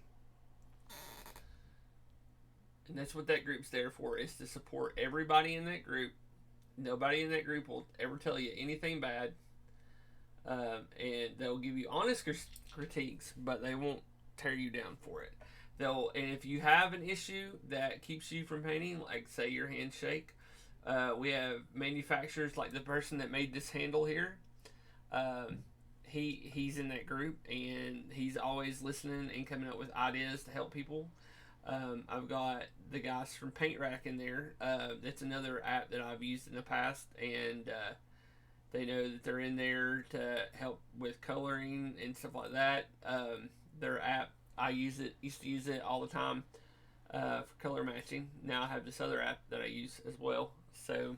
And that's what that group's there for, is to support everybody in that group. Nobody in that group will ever tell you anything bad, and they'll give you honest critiques, but they won't tear you down for it. And if you have an issue that keeps you from painting, like say your hands shake, we have manufacturers like the person that made this handle here. Um, he's in that group, and he's always listening and coming up with ideas to help people. I've got the guys from Paint Rack in there. That's another app that I've used in the past, and they know that they're in there to help with coloring and stuff like that. Their app, I used to use it all the time for color matching. Now I have this other app that I use as well. So,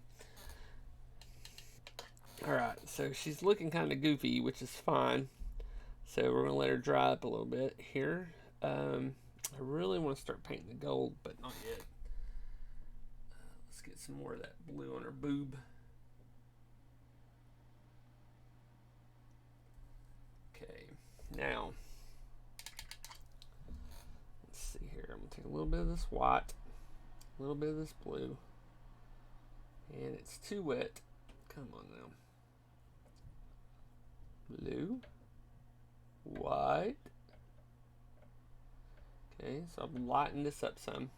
all right. So she's looking kind of goofy, which is fine. So we're gonna let her dry up a little bit here. I really want to start painting the gold, but not yet. Let's get some more of that blue on her boob. Okay, now let's see here. I'm gonna take a little bit of this white, a little bit of this blue, and it's too wet. Come on now. Blue, white. Okay, so I've lightened this up some.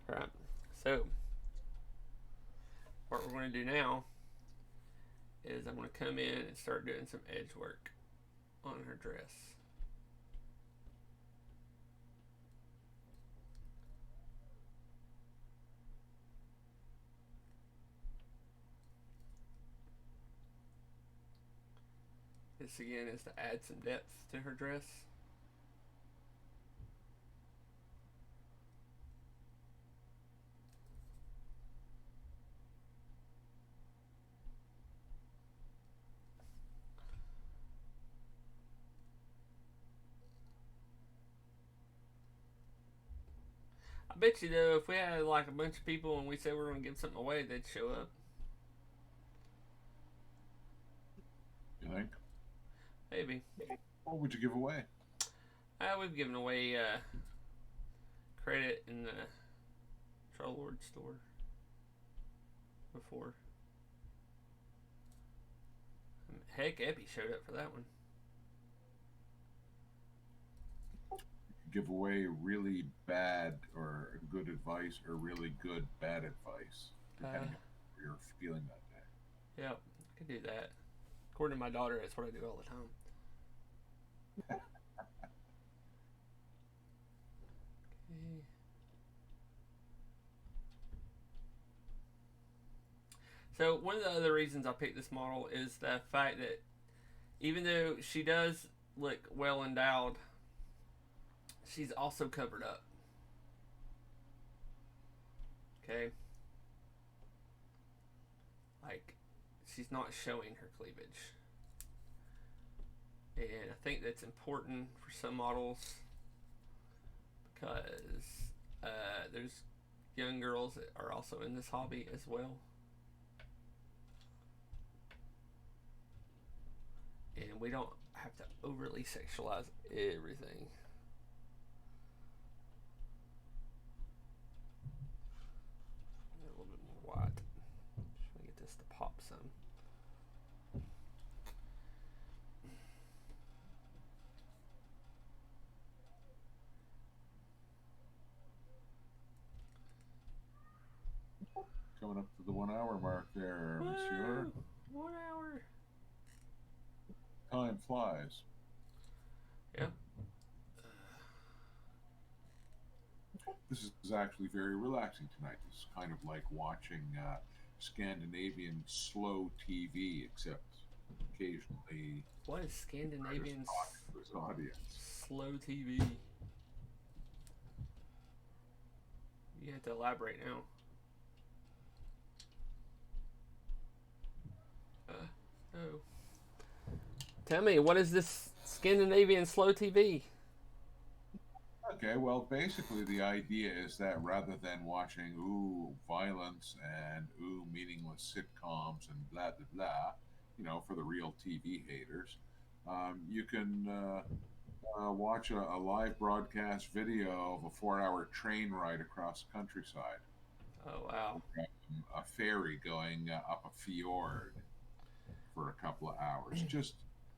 Alright, so what we're going to do now is I'm going to come in and start doing some edge work on her dress. This again is to add some depth to her dress. I bet you though, if we had like a bunch of people and we said we were going to give something away, they'd show up. You think? Maybe. What would you give away? We've given away credit in the Troll Lord store before. Heck, Epi showed up for that one. Give away really bad or good advice, or really good bad advice, depending on how you're feeling that day. Yep, I could do that. According to my daughter, that's what I do all the time. Okay. So one of the other reasons I picked this model is the fact that even though she does look well endowed, she's also covered up. Okay? Like, she's not showing her cleavage. And I think that's important for some models because there's young girls that are also in this hobby as well. And we don't have to overly sexualize everything. A little bit more white. Just want to get this to pop some. Coming up to the 1 hour mark there, Monsieur. 1 hour. Time flies. Yeah. This is actually very relaxing tonight. This is kind of like watching Scandinavian slow TV, except occasionally. What is Scandinavian audience? slow TV? You have to elaborate now. Oh. Tell me, what is this Scandinavian slow TV? Okay, well, basically the idea is that rather than watching violence and meaningless sitcoms and blah blah blah, for the real TV haters, you can watch a live broadcast video of a 4 hour train ride across the countryside, Oh wow. a ferry going up a fjord for a couple of hours. Just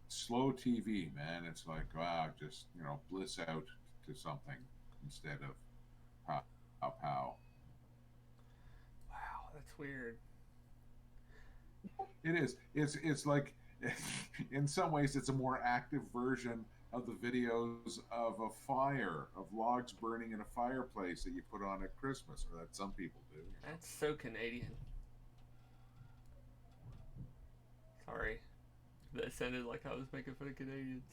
slow TV, man. It's like, wow, just, bliss out to something instead of pow, pow, pow. Wow, that's weird. It is. It's like, in some ways, it's a more active version of the videos of a fire, of logs burning in a fireplace that you put on at Christmas, or that some people do. That's so Canadian. Sorry. That sounded like I was making fun of Canadians.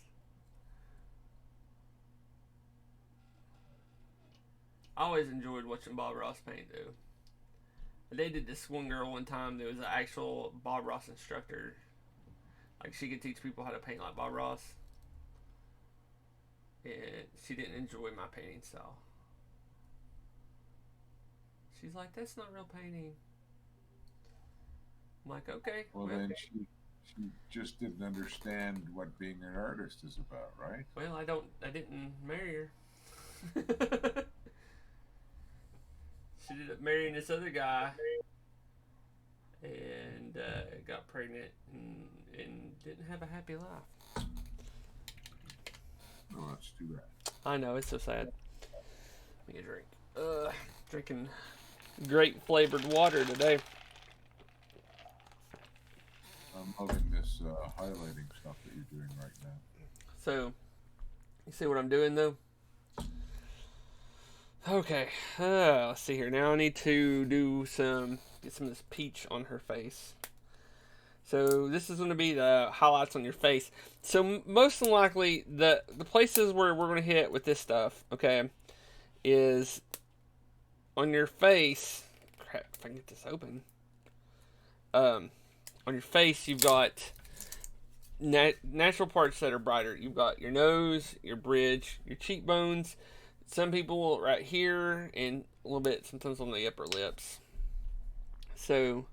I always enjoyed watching Bob Ross paint though. I dated this one girl one time that was an actual Bob Ross instructor. Like she could teach people how to paint like Bob Ross. And she didn't enjoy my painting style. She's like, that's not real painting. I'm like, okay, Well, well, then she just didn't understand what being an artist is about, right? I didn't marry her. She ended up marrying this other guy and got pregnant and didn't have a happy life. No, that's too bad. I know, it's so sad. Let me get a drink. Drinking great flavored water today. I'm loving this highlighting stuff that you're doing right now. So, you see what I'm doing though? Okay, let's see here. Now I need to get some of this peach on her face. So this is going to be the highlights on your face. So most likely the places where we're going to hit with this stuff, okay, is on your face. Crap, if I can get this open. On your face, you've got natural parts that are brighter. You've got your nose, your bridge, your cheekbones. Some people right here, and a little bit sometimes on the upper lips. So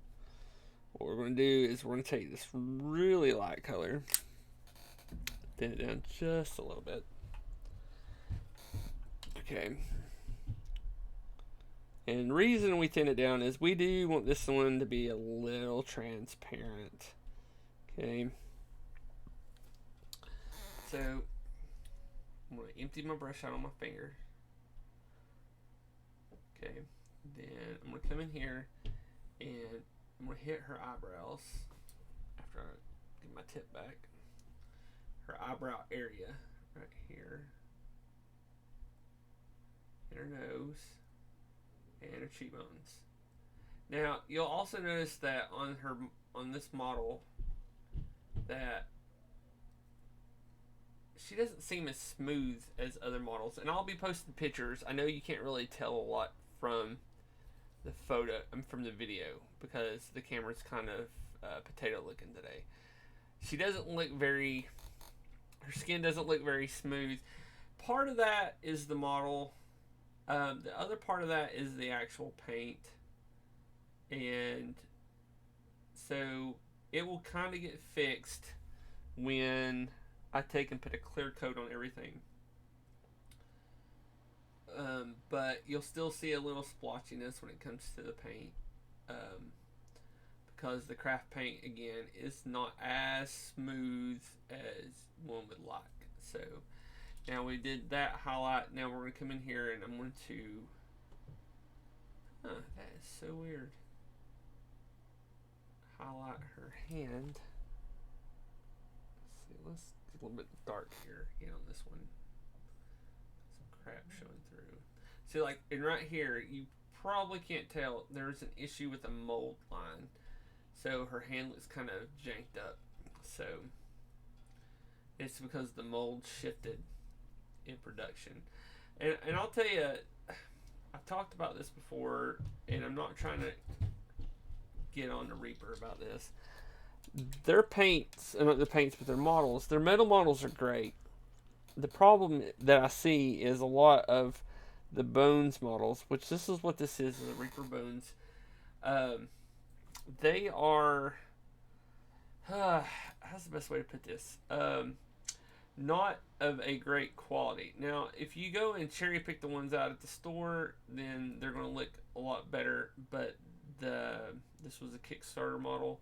what we're going to do is we're going to take this really light color, thin it down just a little bit. Okay. And the reason we thin it down is we do want this one to be a little transparent. Okay. So I'm going to empty my brush out on my finger. Okay. Then I'm going to come in here and I'm going to hit her eyebrows after I get my tip back. Her eyebrow area right here. And her nose. And her cheekbones. Now, you'll also notice that on this model that she doesn't seem as smooth as other models. And I'll be posting pictures. I know you can't really tell a lot from the photo and from the video because the camera's kind of potato looking today. She doesn't look very. Her skin doesn't look very smooth. Part of that is the model. The other part of that is the actual paint, and so it will kind of get fixed when I take and put a clear coat on everything. But you'll still see a little splotchiness when it comes to the paint. Um, because the craft paint again is not as smooth as one would like. So now we did that highlight. Now we're going to come in here and I'm going to. Huh, that is so weird. Highlight her hand. Let's see, let's get a little bit dark here again on this one. Some crap showing through. See, like, and right here, you probably can't tell there's an issue with the mold line. So her hand looks kind of janked up. So it's because the mold shifted in production. And I'll tell you, I've talked about this before, and I'm not trying to get on the Reaper about this. Their paints, not the paints, but their models, their metal models are great. The problem that I see is a lot of the Bones models, which this is what this is, the Reaper Bones. They are. How's the best way to put this? not of a great quality. Now, if you go and cherry pick the ones out at the store, then they're going to look a lot better. But the this was a Kickstarter model,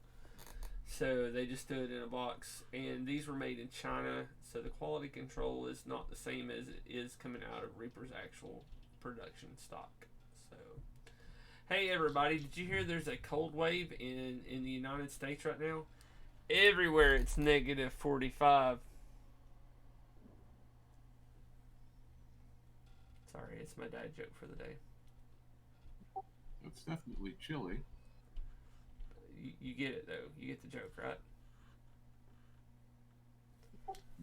so they just threw it in a box, and these were made in China, so the quality control is not the same as it is coming out of Reaper's actual production stock. So, hey everybody, did you hear there's a cold wave in the United States right now? Everywhere it's negative 45. Sorry, it's my dad joke for the day. It's definitely chilly. You get it though. You get the joke, right?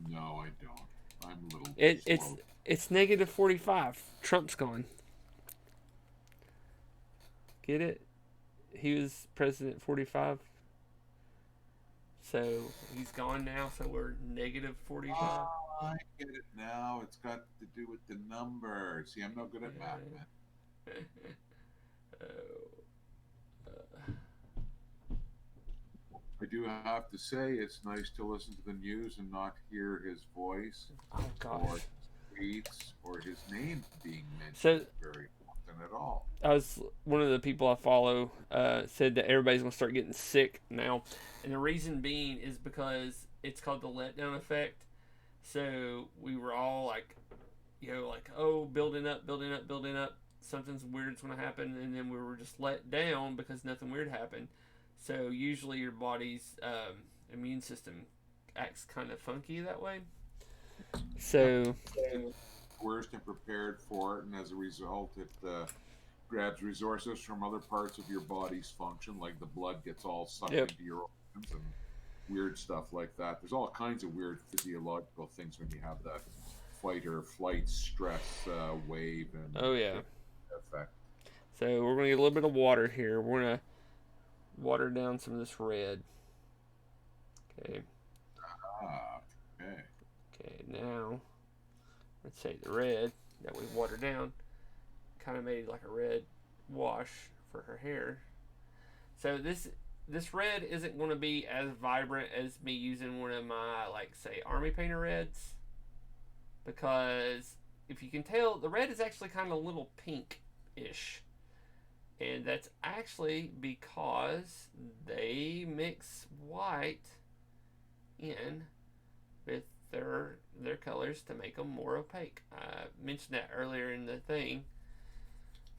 No, I don't. I'm a little It, it's slow. it's negative 45. Trump's gone. Get it? He was president 45. So he's gone now. So we're negative 45. Ah, I get it now. It's got to do with the number. See, I'm no good at math, man. Oh, I do have to say it's nice to listen to the news and not hear his voice oh or gosh. tweets or his name being So mentioned very often at all. I was one of the people I follow said that everybody's gonna start getting sick now, and the reason being is because it's called the letdown effect. So we were all like, like oh, building up, building up, building up. Something's weird's gonna happen, and then we were just let down because nothing weird happened. So usually your body's immune system acts kind of funky that way. Yep. So Worst and prepared for it, and as a result, it grabs resources from other parts of your body's function, like the blood gets all sucked yep, into your organs and weird stuff like that. There's all kinds of weird physiological things when you have that fight or flight stress wave and oh yeah. effect. So we're gonna get a little bit of water here. We're gonna water down some of this red. Okay. Ah, okay. Okay. Now let's take the red that we watered down, kind of made like a red wash for her hair. So this red isn't going to be as vibrant as me using one of my like say army painter reds, because if you can tell, the red is actually kind of a little pink-ish, and that's actually because they mix white in with their colors to make them more opaque. I mentioned that earlier in the thing,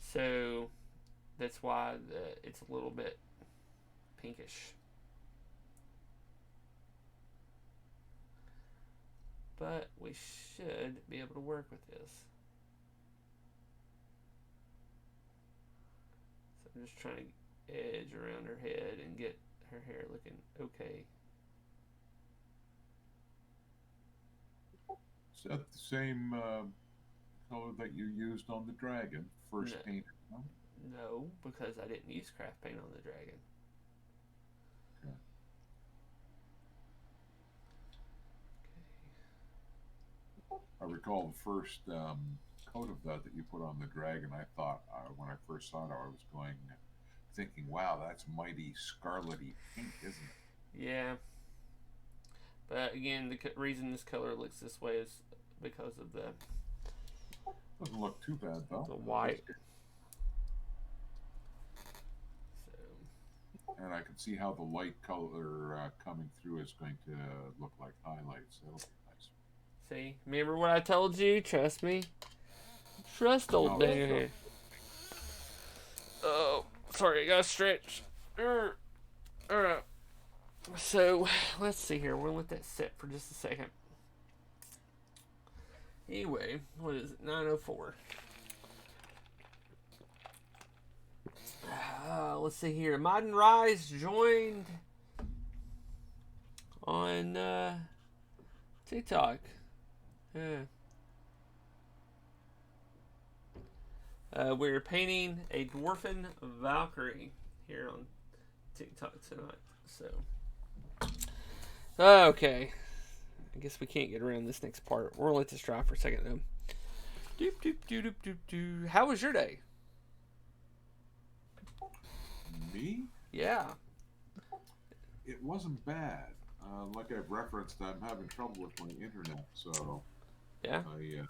so that's why it's a little bit pinkish. But we should be able to work with this. So I'm just trying to edge around her head and get her hair looking okay. Is that the same color that you used on the dragon No, first painted? No? no, because I didn't use craft paint on the dragon. Okay. I recall the first coat of that you put on the dragon. I thought when I first saw it, I was thinking, "Wow, that's mighty scarlety pink, isn't it?" Yeah, but again, the reason this color looks this way is because of Doesn't look too bad though. the white. So And I can see how the light color coming through is going to look like highlights. That'll be nice. see, remember what I told you? Trust me. Trust old No, that's Dan. Oh, sorry, I gotta stretch. Alright. So, let's see here. We'll let that sit for just a second. Anyway, what is it? 9:04. Let's see here. Modern Rise joined on TikTok. Yeah. We're painting a Dwarfen Valkyrie here on TikTok tonight. So, okay. I guess we can't get around this next part. We're gonna let this dry for a second though. Doop doop doop doop doop doop. How was your day? Me? Yeah. It wasn't bad. like I've referenced, I'm having trouble with my internet, so Yeah. I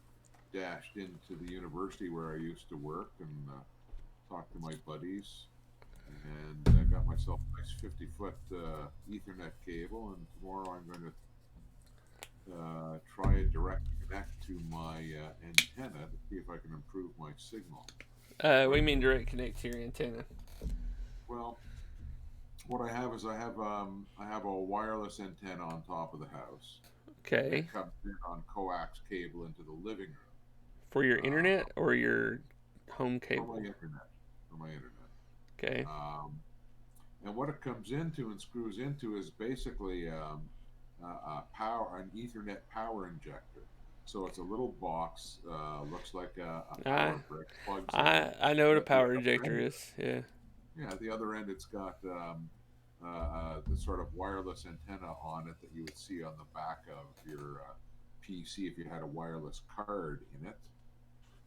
dashed into the university where I used to work and talked to my buddies, and got myself a nice 50-foot Ethernet cable. And tomorrow I'm going to try a direct connect to my antenna to see if I can improve my signal. We Right mean now, direct connect to your antenna. well, what I have is I have a wireless antenna on top of the house, and Okay. it comes in on coax cable into the living room For your uh, internet or your home for my cable? internet. For my internet. Okay. Um, and what it comes into and screws into is basically an Ethernet power injector. So it's a little box, looks like a I power brick, plugs in, I know what and a at the power other injector end, is. Yeah. yeah, at the other end, it's got the sort of wireless antenna on it that you would see on the back of your PC if you had a wireless card in it,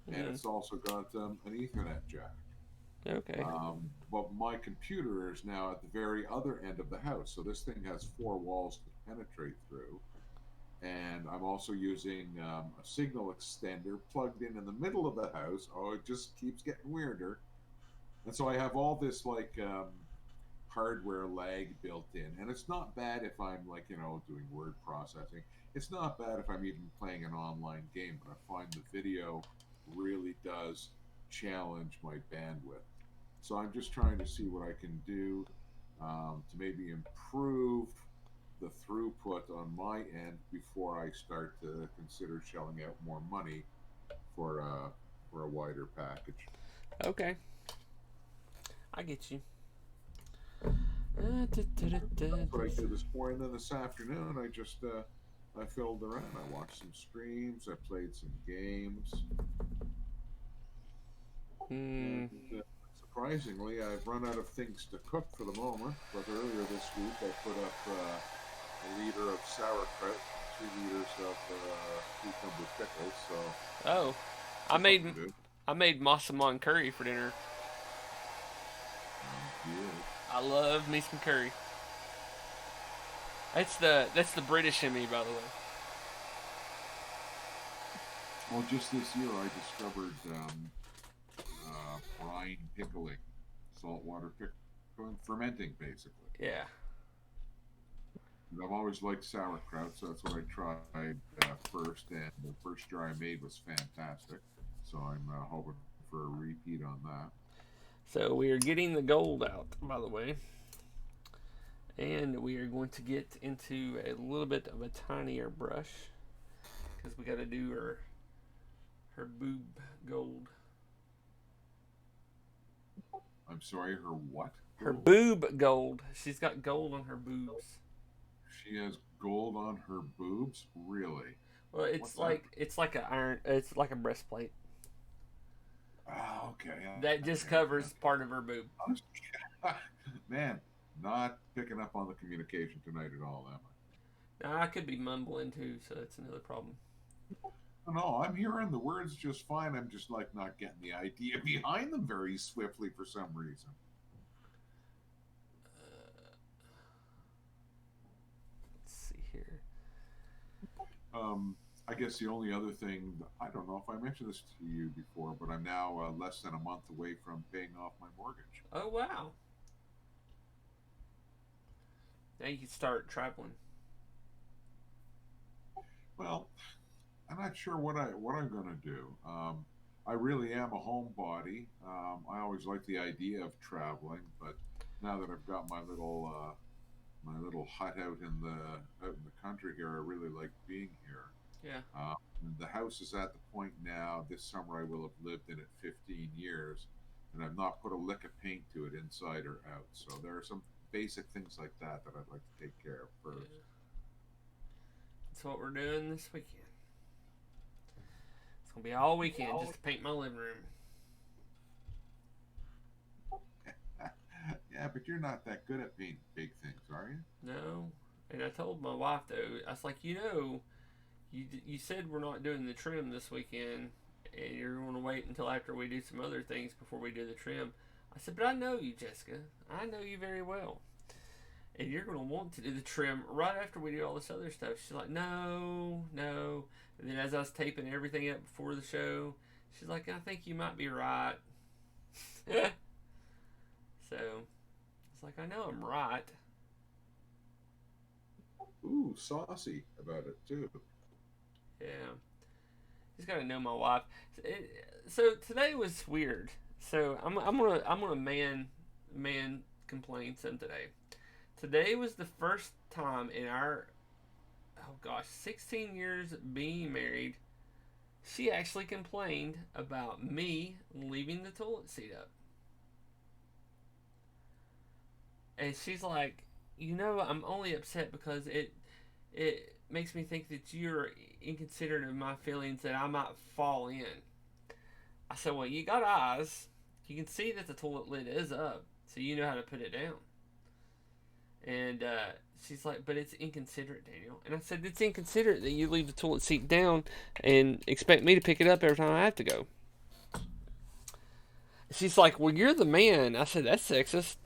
and Mm, it's also got an Ethernet jack. okay. But my computer is now at the very other end of the house. So this thing has four walls to penetrate through. And I'm also using a signal extender plugged in the middle of the house. Oh, it just keeps getting weirder. And so I have all this like hardware lag built in. And it's not bad if I'm like, doing word processing. It's not bad if I'm even playing an online game, but I find the video really does challenge my bandwidth. So I'm just trying to see what I can do to maybe improve the throughput on my end before I start to consider shelling out more money for a wider package. Okay. I get you. Uh, da, da, da, da, That's what I da. did this morning. Then this afternoon, I filled around. I watched some streams. I played some games, and Hmm. surprisingly, I've run out of things to cook for the moment. But earlier this week, I put up a liter of sauerkraut, 2 liters of cucumber pickles. So Oh, I some cooking made to do. I made massaman curry for dinner. Sounds good. I love me some curry. That's the British in me, by the way. Well, just this year, I discovered brine pickling, saltwater pickling, fermenting basically. Yeah. And I've always liked sauerkraut, so that's what I tried first. And the first jar I made was fantastic. So I'm hoping for a repeat on that. So we are getting the gold out, by the way, and we are going to get into a little bit of a tinier brush because we got to do her boob gold. I'm sorry, her what? Her Gold? boob gold. She's got gold on her boobs. She has gold on her boobs? Really? Well, What's that? it's like a iron. It's like a breastplate Oh, okay. that just Okay, okay, covers part of her boob. okay. Man, not picking up on the communication tonight at all, am I? Now I could be mumbling too, so that's another problem. No, I'm hearing the words just fine. I'm just like not getting the idea behind them very swiftly for some reason. Let's see here. Um, I guess the only other thing, I don't know if I mentioned this to you before, but I'm now less than a month away from paying off my mortgage. Oh wow! Now you can start traveling. Well, I'm not sure what I'm going to do. I really am a homebody. I always like the idea of traveling, but now that I've got my little hut out in the country here, I really like being here. Yeah. Uh, the house is at the point now. This summer, I will have lived in it 15 years, and I've not put a lick of paint to it inside or out. So there are some basic things like that that I'd like to take care of first. Yeah. That's what we're doing this weekend. It's gonna be all weekend just to paint my living room. Yeah, but you're not that good at painting big things, are you? No, and I told my wife though. I was like, you said we're not doing the trim this weekend, and you're going to wait until after we do some other things before we do the trim. I said, but I know you, Jessica. I know you very well. and you're going to want to do the trim right after we do all this other stuff. She's like, no, no. And then as I was taping everything up before the show, she's like, I think you might be right. So it's like, I know I'm right. Ooh, saucy about it too. Yeah. Just got to know my wife. So today was weird. So I'm gonna man complain some today. Today was the first time in our, oh gosh, 16 years being married, she actually complained about me leaving the toilet seat up. And she's like, I'm only upset because it makes me think that you're inconsiderate of my feelings that I might fall in. I said, well, you got eyes. You can see that the toilet lid is up, so you know how to put it down. And she's like, but it's inconsiderate, Daniel. And I said, it's inconsiderate that you leave the toilet seat down and expect me to pick it up every time I have to go. She's like, well, you're the man. I said, that's sexist.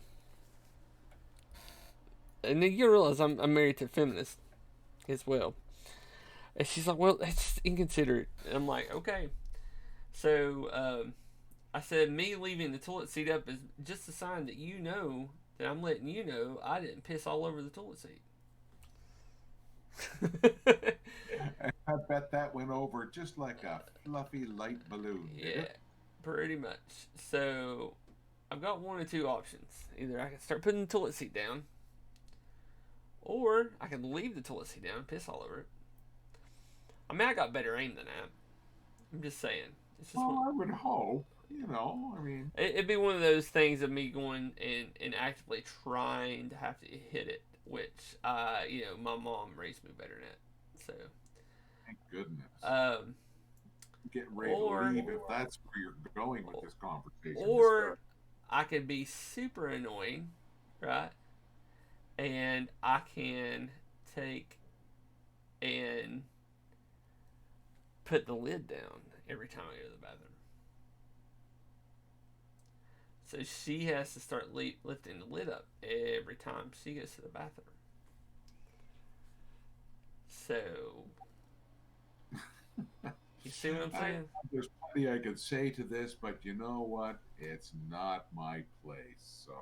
And then you realize I'm married to a feminist as well. And she's like, well, that's inconsiderate. And I'm like, okay. So I said, me leaving the toilet seat up is just a sign that you know that I'm letting you know I didn't piss all over the toilet seat. I bet that went over just like a fluffy light balloon, did Yeah, it? pretty much. So I've got one or two options. Either I can start putting the toilet seat down, or I can leave the toilet seat down and piss all over it. I mean, I got better aim than that. I'm just saying. It's just one. Well, I would hope. You know, I mean, It'd be one of those things of me going and actively trying to have to hit it, which my mom raised me better than that. So, thank goodness. um, Get ready to or leave if that's where you're going with this conversation. This or I could be super annoying, right? And I can take and put the lid down every time I go to the bathroom. So she has to start lifting the lid up every time she goes to the bathroom. So, you see what I'm saying? there's plenty I could say to this, but you know what? It's not my place. So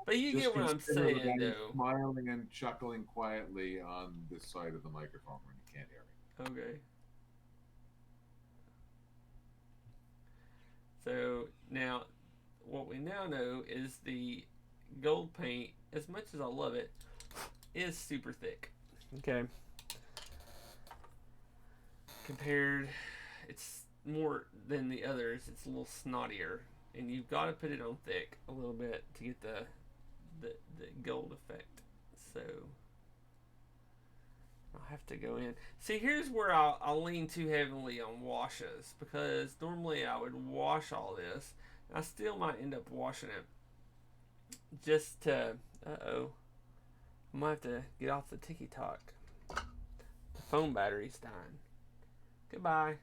But you just get what I'm consider that saying, I'm though. smiling and chuckling quietly on this side of the microphone when you can't hear me. Okay. So now, what we now know is the gold paint, as much as I love it, is super thick. Okay. Compared, it's more than the others. It's a little snottier, and you've got to put it on thick a little bit to get the gold effect. So I'll have to go in. See, here's where I'll lean too heavily on washes, because normally I would wash all this. I still might end up washing it just to. I might have to get off the TikTok. The phone battery's dying. Goodbye.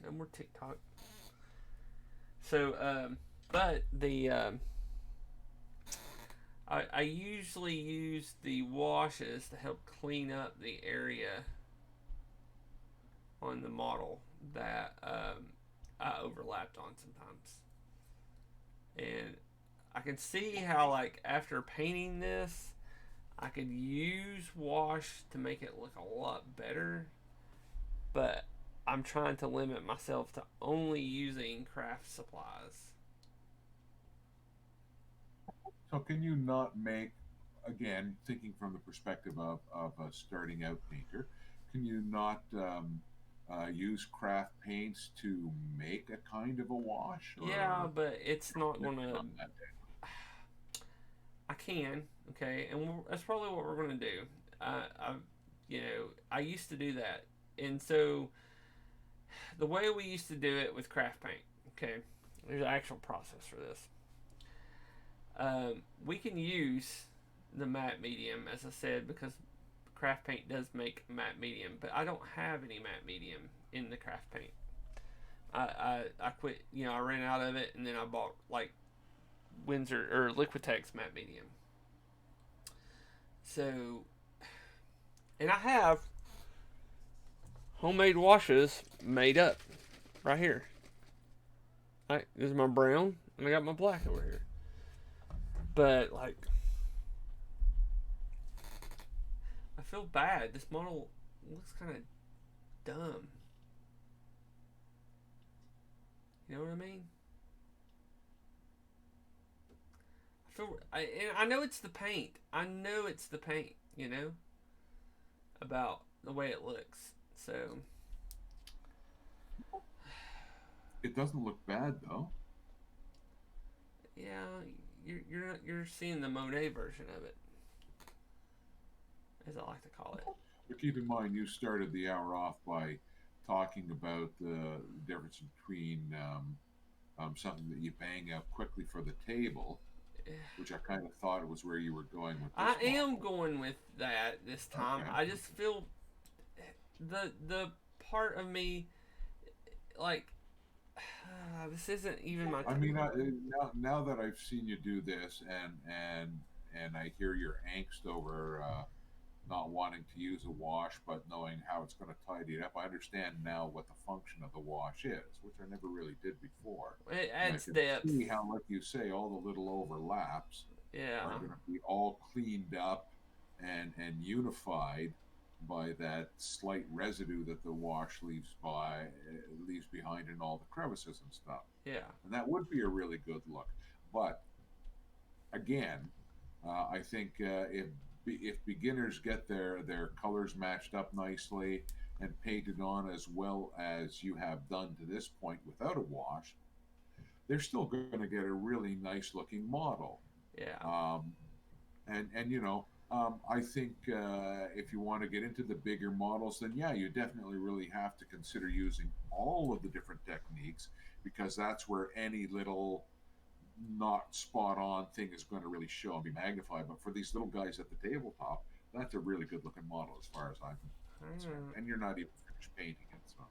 No more TikTok. So, but I usually use the washes to help clean up the area on the model that I overlapped on sometimes. And I can see how, like, after painting this, I could use wash to make it look a lot better, but I'm trying to limit myself to only using craft supplies. So can you not make, again, thinking from the perspective of a starting out painter, can you not use craft paints to make a kind of a wash? Yeah, Or but it's not gonna. on that I can, okay, and that's probably what we're gonna do. I used to do that, and so the way we used to do it with craft paint, okay, there's an actual process for this. We can use the matte medium, as I said, because craft paint does make matte medium, but I don't have any matte medium in the craft paint. I quit, I ran out of it, and then I bought like Windsor or Liquitex matte medium. So, and I have homemade washes made up right here. This is my brown, and I got my black over here. But like, I feel bad. This model looks kind of dumb. You know what I mean? And I know it's the paint. I know it's the paint. You know, about the way it looks. So It doesn't look bad though. yeah, you're seeing the Monet version of it, as I like to call it. But keep in mind, you started the hour off by talking about the difference between something that you bang out quickly for the table, which I kind of thought it was where you were going with I this am model. going with that this time. Okay. I just feel the part of me like this isn't even my. I mean, now that I've seen you do this, and I hear your angst over not wanting to use a wash, but knowing how it's going to tidy it up, I understand now what the function of the wash is, which I never really did before. It And I adds can depth. see how, like you say, all the little overlaps are Yeah, going to be all cleaned up and unified by that slight residue that the wash leaves behind in all the crevices and stuff. yeah, And that would be a really good look. But again, I think if beginners get their colors matched up nicely and painted on as well as you have done to this point without a wash, they're still going to get a really nice looking model. yeah, Um, and I think if you want to get into the bigger models, then yeah, you definitely really have to consider using all of the different techniques, because that's where any little not spot on thing is going to really show and be magnified. But for these little guys at the tabletop, that's a really good looking model as far as I'm concerned. And you're not even finished painting it, so.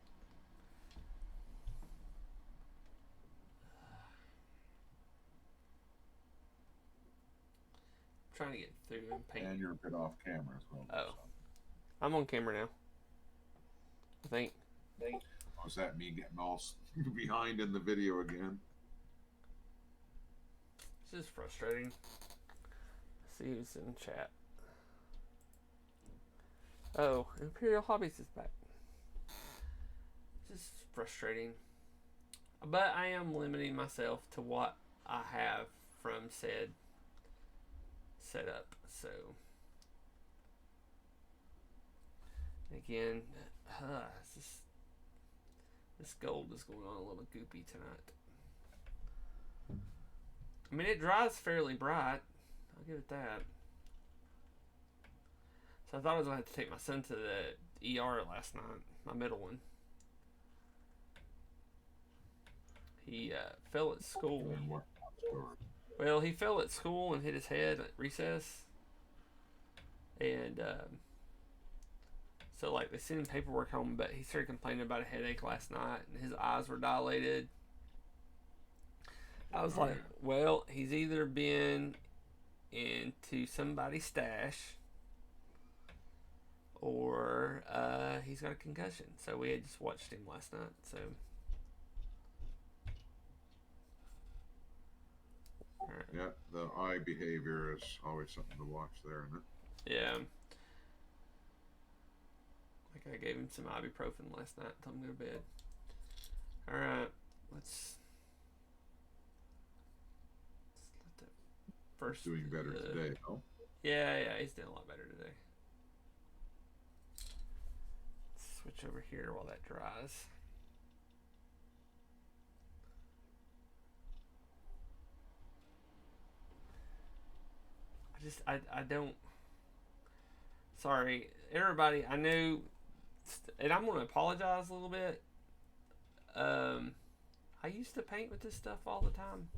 trying to get through and paint. And you're a bit off camera as well. Oh, I'm on camera now. I think. Oh, is that me getting all behind in the video again? It's just frustrating. Let's see who's in chat. Oh, Imperial Hobbies is back. It's just frustrating. But I am limiting myself to what I have from said setup. So again, this gold is going on a little goopy tonight. I mean, it dries fairly bright. I'll give it that. So I thought I was going to have to take my son to the ER last night, my middle one. He fell at school. Well, he fell at school and hit his head at recess. And so, like, they sent him paperwork home, but he started complaining about a headache last night, and his eyes were dilated. I was like, well, he's either been into somebody's stash or he's got a concussion. So we had just watched him last night. So, right. Yeah, the eye behavior is always something to watch there, isn't it? Yeah. Like I gave him some ibuprofen last night. Told him to go to bed. All right, let's let the first. Doing better today, though. Yeah, he's doing a lot better today. Let's switch over here while that dries. I don't. Sorry, everybody. I know, and I'm going to apologize a little bit. I used to paint with this stuff all the time.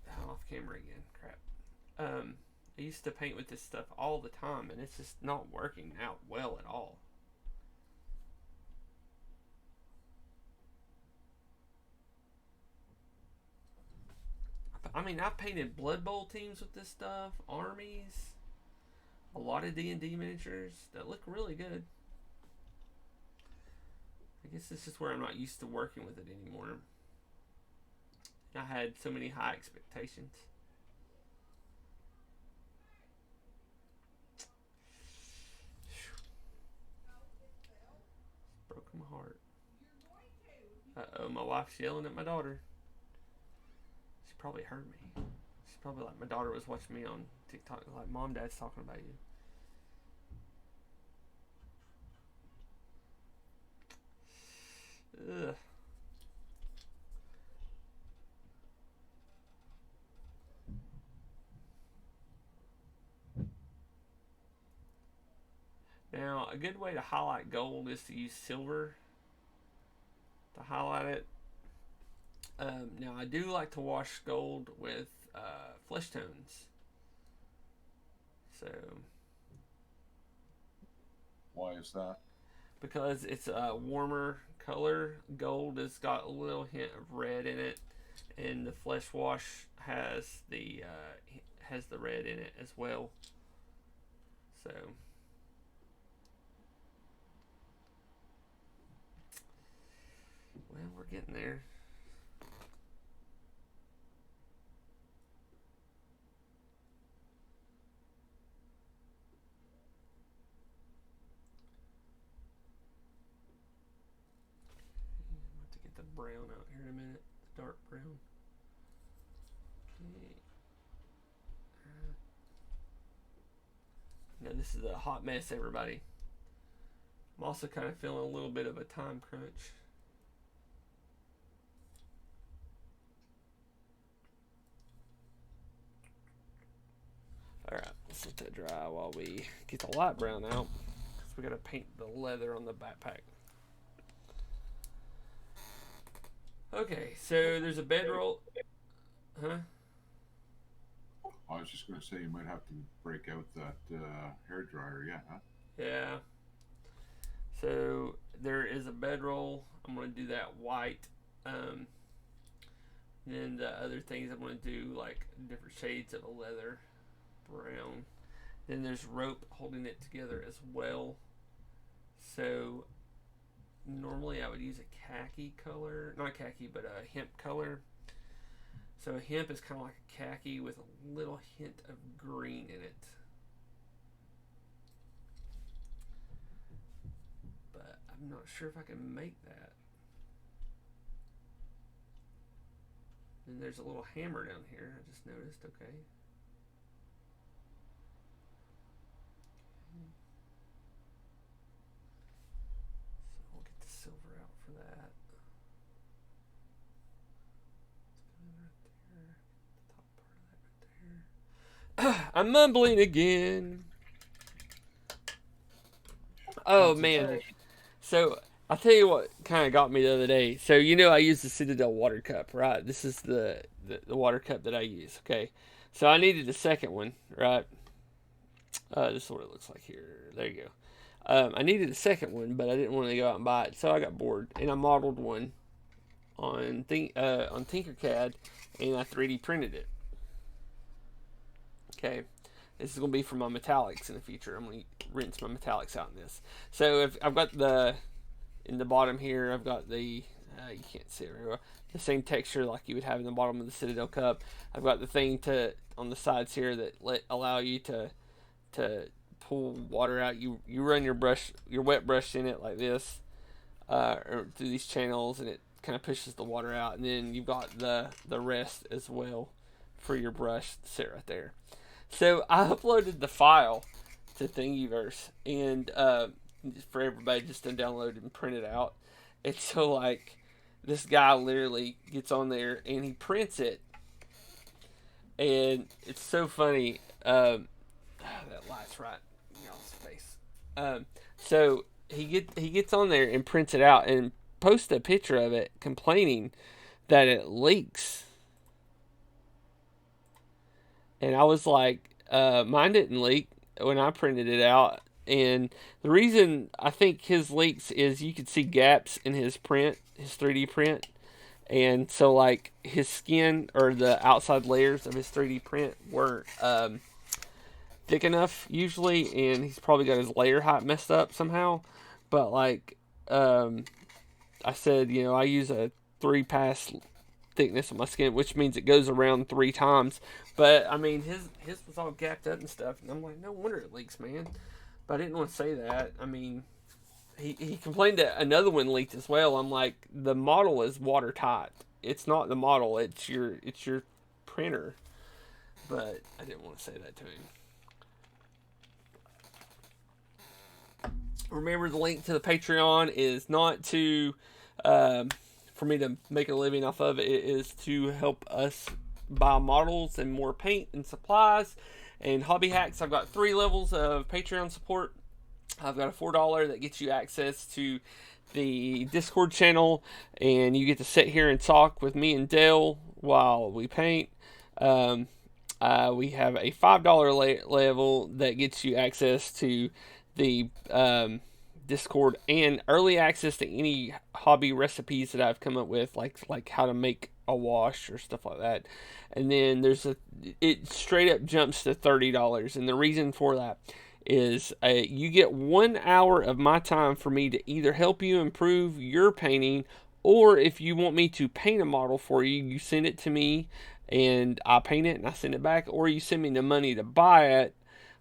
Oh, off camera again. Crap. I used to paint with this stuff all the time, and it's just not working out well at all. I mean, I've painted Blood Bowl teams with this stuff, armies. a lot of D&D miniatures that look really good. I guess this is where I'm not used to working with it anymore. I had so many high expectations. Broke my heart. Uh-oh, my wife's yelling at my daughter. She probably heard me. She's probably like, my daughter was watching me on TikTok, like, Mom, Dad's talking about you. Ugh. Now, a good way to highlight gold is to use silver to highlight it. Now, I do like to wash gold with flesh tones. So, Why is that? because it's a warmer color, gold has got a little hint of red in it, and the flesh wash has the red in it as well. So, well, we're getting there. I'm about to get the brown out here in a minute, the dark brown. Okay. Now this is a hot mess, everybody. I'm also kind of feeling a little bit of a time crunch. Alright, let's let that dry while we get the light brown out. Because we gotta paint the leather on the backpack. Okay, so there's a bedroll. Huh? I was just going to say you might have to break out that hair dryer, yeah. Huh? Yeah. So there is a bedroll. I'm gonna do that white. Then the other things I'm gonna do like different shades of a leather brown. Then there's rope holding it together as well. So normally I would use a khaki color, not khaki, but a hemp color. So a hemp is kind of like a khaki with a little hint of green in it. But I'm not sure if I can make that. And there's a little hammer down here, I just noticed, okay. So we'll get the silver out for that. I'm mumbling again. Oh man. So I'll tell you what kind of got me the other day. So you know I use the Citadel water cup, right? This is the water cup that I use. Okay. So I needed a second one, right? This is what it looks like here. There you go. I needed a second one, but I didn't want to go out and buy it, so I got bored and I modeled one on Tinkercad, and I 3D printed it. Okay, this is gonna be for my metallics in the future. I'm gonna rinse my metallics out in this. So if I've got in the bottom here, I've got you can't see it very well. The same texture like you would have in the bottom of the Citadel cup. I've got the thing on the sides here that allow you to pull water out. You run your wet brush in it like this, or through these channels, and it kind of pushes the water out. And then you've got the rest as well for your brush to sit right there. So I uploaded the file to Thingiverse, and for everybody just to download and print it out. And so like this guy literally gets on there and he prints it, and it's so funny. That light's right in y'all's face. So he gets on there and prints it out and posts a picture of it, complaining that it leaks. And I was like, mine didn't leak when I printed it out. And the reason I think his leaks is you could see gaps in his print, his 3D print. And so, like, his skin or the outside layers of his 3D print weren't thick enough usually, and he's probably got his layer height messed up somehow. But like um, I said, I use a 3 pass thickness of my skin, which means it goes around 3 times. But I mean, his was all gapped up and stuff, and I'm like, no wonder it leaks, man. But I didn't want to say that. I mean, he complained that another one leaked as well. I'm like, the model is watertight. It's not the model. It's your printer. But I didn't want to say that to him. Remember, the link to the Patreon is not to for me to make a living off of it. It is to help us buy models and more paint and supplies and hobby hacks. I've got 3 levels of Patreon support. I've got a $4 that gets you access to the Discord channel, and you get to sit here and talk with me and Dale while we paint. Um, we have a $5 level that gets you access to the Discord and early access to any hobby recipes that I've come up with, like how to make a wash or stuff like that. And then it straight up jumps to $30, and the reason for that is you get 1 hour of my time for me to either help you improve your painting, or if you want me to paint a model for you, you send it to me and I paint it and I send it back, or you send me the money to buy it.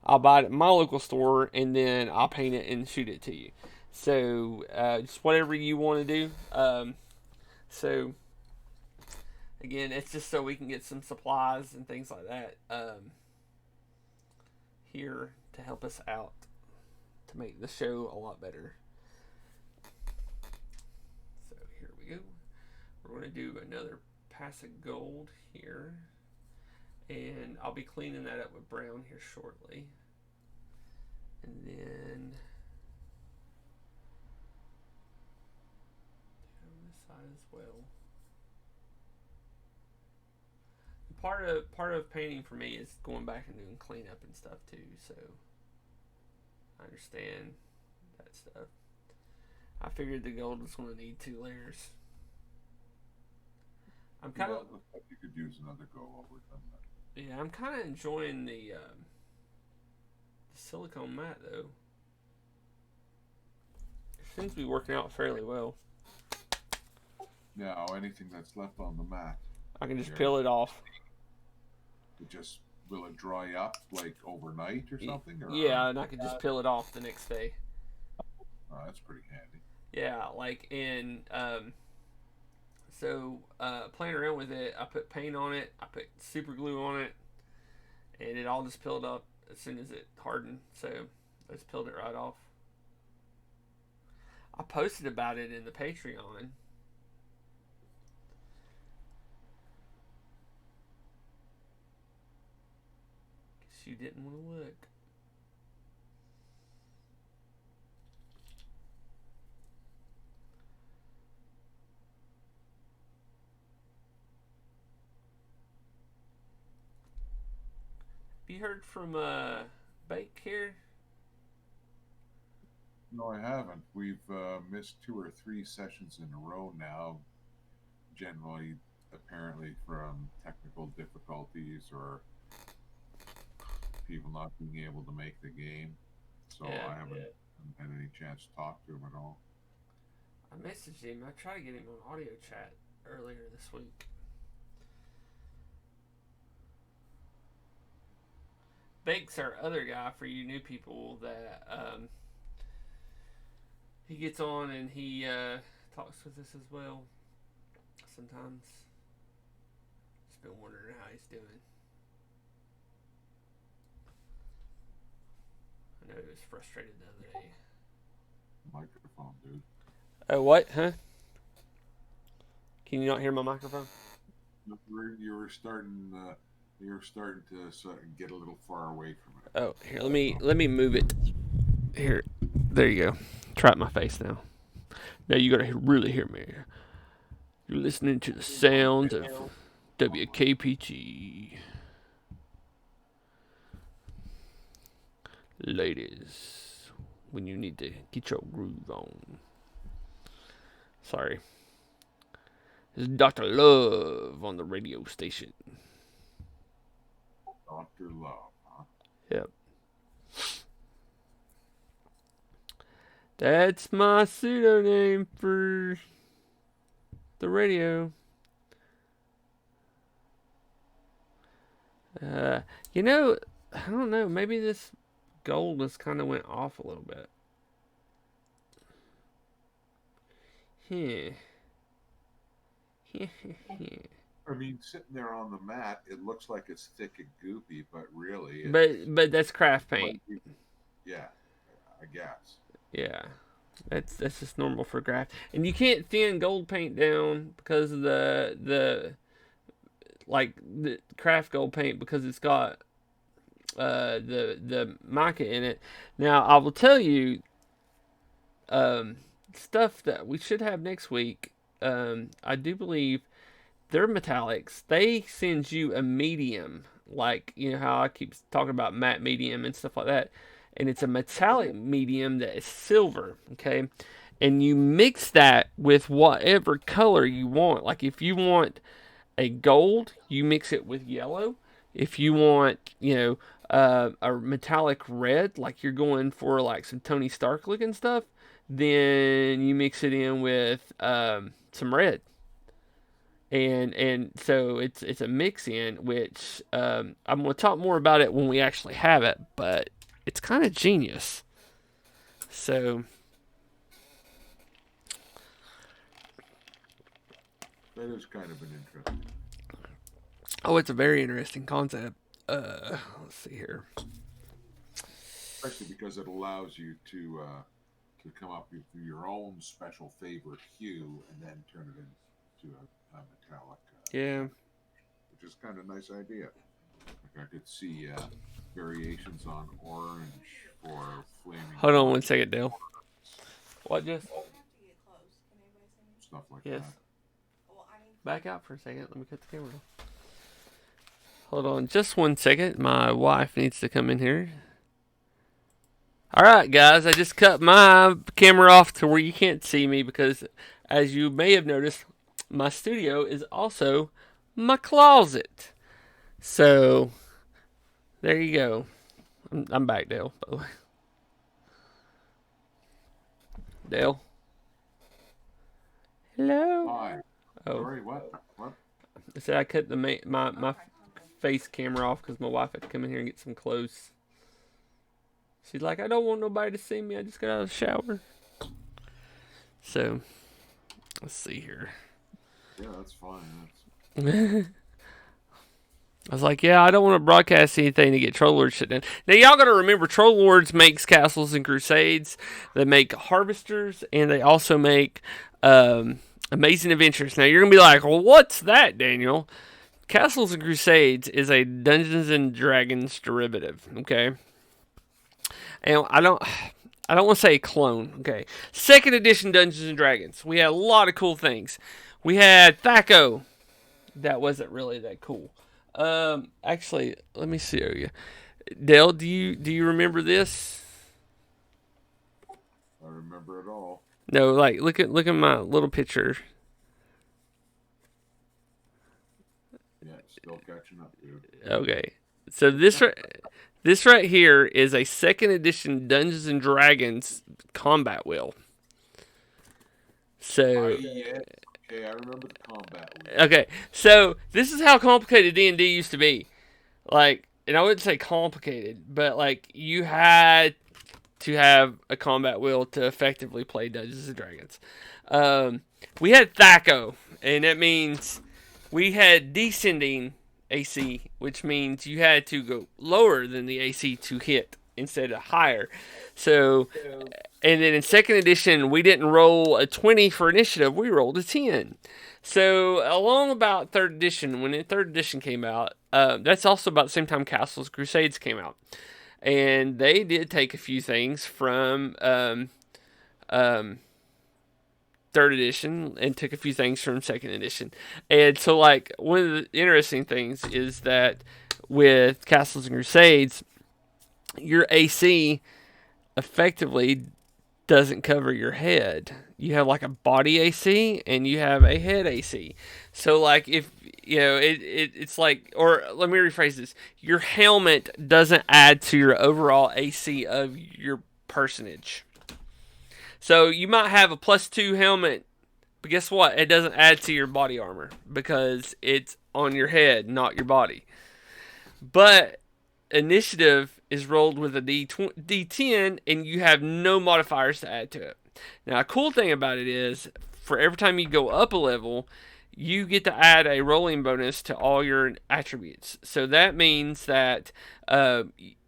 I'll buy it at my local store and then I'll paint it and shoot it to you. So just whatever you want to do. So again, it's just so we can get some supplies and things like that here to help us out to make the show a lot better. So here we go. We're going to do another pass of gold here. And I'll be cleaning that up with brown here shortly. And then on this side as well. Part of painting for me is going back and doing cleanup and stuff too. So I understand that stuff. I figured the gold was going to need 2 layers. I'm kind of You could use another go over them. Yeah, I'm kind of enjoying the silicone matte though. It seems to be working out fairly well. Now, anything that's left on the mat, I can just peel it off. will it dry up like overnight or something? Or yeah, and I can just peel it off the next day. Oh, that's pretty handy. Yeah, like in playing around with it, I put paint on it, I put super glue on it, and it all just peeled up as soon as it hardened. So I just peeled it right off. I posted about it in the Patreon. Guess you didn't want to look. Have you heard from Bake here? No, I haven't. We've missed 2 or 3 sessions in a row now. Generally, apparently from technical difficulties or people not being able to make the game. So I haven't had any chance to talk to him at all. I messaged him. I tried to get him on audio chat earlier this week. Bake's our other guy for you new people that he gets on and he talks with us as well sometimes. Just been wondering how he's doing. I know he was frustrated the other day. Microphone, dude. Oh, what? Huh? Can you not hear my microphone? You were starting. You're starting to get a little far away from it. Oh, here, let me move it. Here, there you go. Try it my face now. Now you gotta really hear me. You're listening to the sound of WKPG. Ladies, when you need to get your groove on. Sorry. This is Dr. Love on the radio station. Dr. Love, huh? Yep. That's my pseudonym for the radio. Uh, you know, I don't know. Maybe this gold just kind of went off a little bit. Yeah. I mean, sitting there on the mat, it looks like it's thick and goopy, but really, but that's craft paint. might be, yeah, I guess. Yeah. That's just normal for craft. And you can't thin gold paint down because of the craft gold paint because it's got the mica in it. Now I will tell you stuff that we should have next week. I do believe they're metallics. They send you a medium, like you know how I keep talking about matte medium and stuff like that, and it's a metallic medium that is silver. Okay, and you mix that with whatever color you want. Like if you want a gold, you mix it with yellow. If you want, a metallic red, like you're going for like some Tony Stark looking stuff, then you mix it in with some red. And so it's a mix in which I'm going to talk more about it when we actually have it, but it's kind of genius. So That is kind of an interesting. it's a very interesting concept. Let's see here. Especially because it allows you to come up with your own special favorite hue and then turn it into a metallic, Yeah. which is kind of a nice idea. Like I could see variations on orange for flaming Hold on hot, 1 second, Dale. What just? stuff like Yes. that. Back out for a second. Let me cut the camera off. Hold on just 1 second. My wife needs to come in here. Alright, guys. I just cut my camera off to where you can't see me because, as you may have noticed, my studio is also my closet. So, there you go. I'm back, Dale, by the way. Dale? Hello? Hi. Oh. Sorry, what? What? I said I cut my face camera off because my wife had to come in here and get some clothes. She's like, I don't want nobody to see me. I just got out of the shower. So, let's see here. Yeah, that's fine. I was like, yeah, I don't want to broadcast anything to get Troll Lords shut down. Now, y'all got to remember, Troll Lords makes Castles and Crusades. They make Harvesters, and they also make Amazing Adventures. Now, you're going to be like, well, what's that, Daniel? Castles and Crusades is a Dungeons and Dragons derivative, okay? And I don't want to say a clone, okay? Second edition Dungeons and Dragons. We had a lot of cool things. We had Thaco. That wasn't really that cool. Actually, let me see you. Dale, do you remember this? I remember it all. No, like look at my little picture. Yeah, still catching up, dude. Okay, so this right here is a second edition Dungeons and Dragons combat wheel. So Yeah. Okay, I remember the combat wheel. okay, so this is how complicated D&D used to be. Like, and I wouldn't say complicated, but like you had to have a combat wheel to effectively play Dungeons and Dragons. We had Thaco, and that means we had descending AC, which means you had to go lower than the AC to hit instead of higher. So, and then in second edition, we didn't roll a 20 for initiative, we rolled a 10. So, along about third edition, when third edition came out, that's also about the same time Castles Crusades came out. And they did take a few things from third edition and took a few things from second edition. And so, like, one of the interesting things is that with Castles and Crusades, your AC effectively doesn't cover your head. You have like a body AC and you have a head AC. So like if you know it's like, or let me rephrase this: your helmet doesn't add to your overall AC of your personage. So you might have a +2 helmet, but guess what? It doesn't add to your body armor because it's on your head, not your body. But initiative is rolled with a D10, and you have no modifiers to add to it. Now, a cool thing about it is, for every time you go up a level, you get to add a rolling bonus to all your attributes. So that means that uh,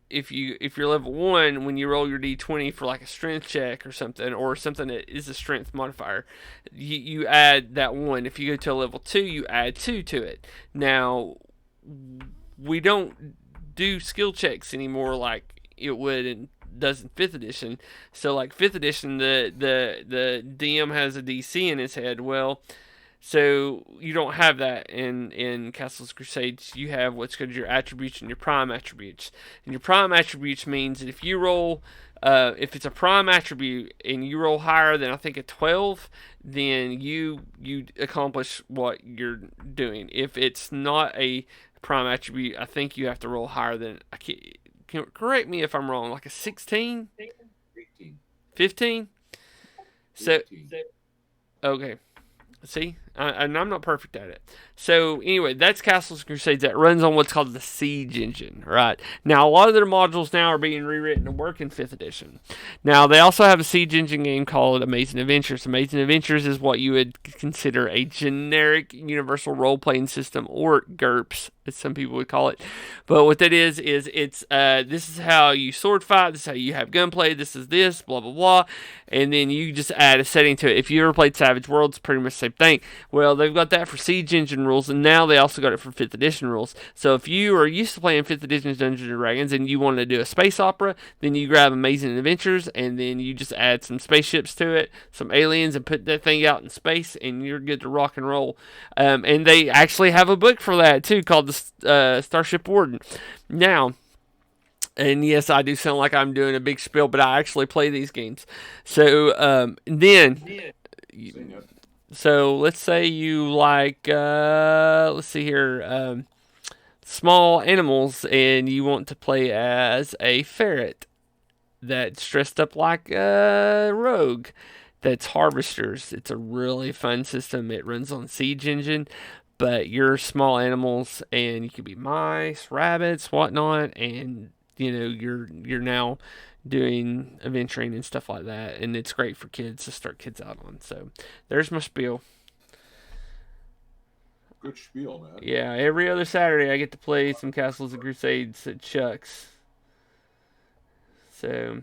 if you're level 1, when you roll your d20 for like a strength check or something that is a strength modifier, you add that one. If you go to a level 2, you add 2 to it. Now, we don't do skill checks anymore like it would in does in fifth edition. So like fifth edition, the DM has a DC in his head. Well, so you don't have that in Castles Crusades. You have what's called your attributes and your prime attributes. And your prime attributes means that if you roll, if it's a prime attribute and you roll higher than I think a 12, then you accomplish what you're doing. If it's not a prime attribute, I think you have to roll higher than. Correct me if I'm wrong. Like a 16, 18. 15. So 18. okay. See, and I'm not perfect at it. So anyway, that's Castles and Crusades. That runs on what's called the Siege engine, right? Now a lot of their modules now are being rewritten to work in fifth edition. Now they also have a Siege engine game called Amazing Adventures. Amazing Adventures is what you would consider a generic universal role playing system, or GURPS, as some people would call it. But what that is it's this is how you sword fight. This is how you have gunplay. This is this, blah blah blah, and then you just add a setting to it. If you ever played Savage Worlds, pretty much the same thing. Well, they've got that for Siege Engine rules, and now they also got it for 5th edition rules. So if you are used to playing 5th edition Dungeons and Dragons and you want to do a space opera, then you grab Amazing Adventures, and then you just add some spaceships to it, some aliens, and put that thing out in space, and you're good to rock and roll. And they actually have a book for that too, called the Starship Warden. Now, and yes, I do sound like I'm doing a big spiel, but I actually play these games. So then, so let's say you like, let's see here, small animals, and you want to play as a ferret that's dressed up like a rogue. That's harvesters. It's a really fun system. It runs on Siege Engine, but you're small animals, and you could be mice, rabbits, whatnot, and you're now doing adventuring and stuff like that, and it's great for kids to start kids out on. So there's my spiel. Good spiel, man. Yeah, every other Saturday I get to play some Castles and Crusades at Chuck's. So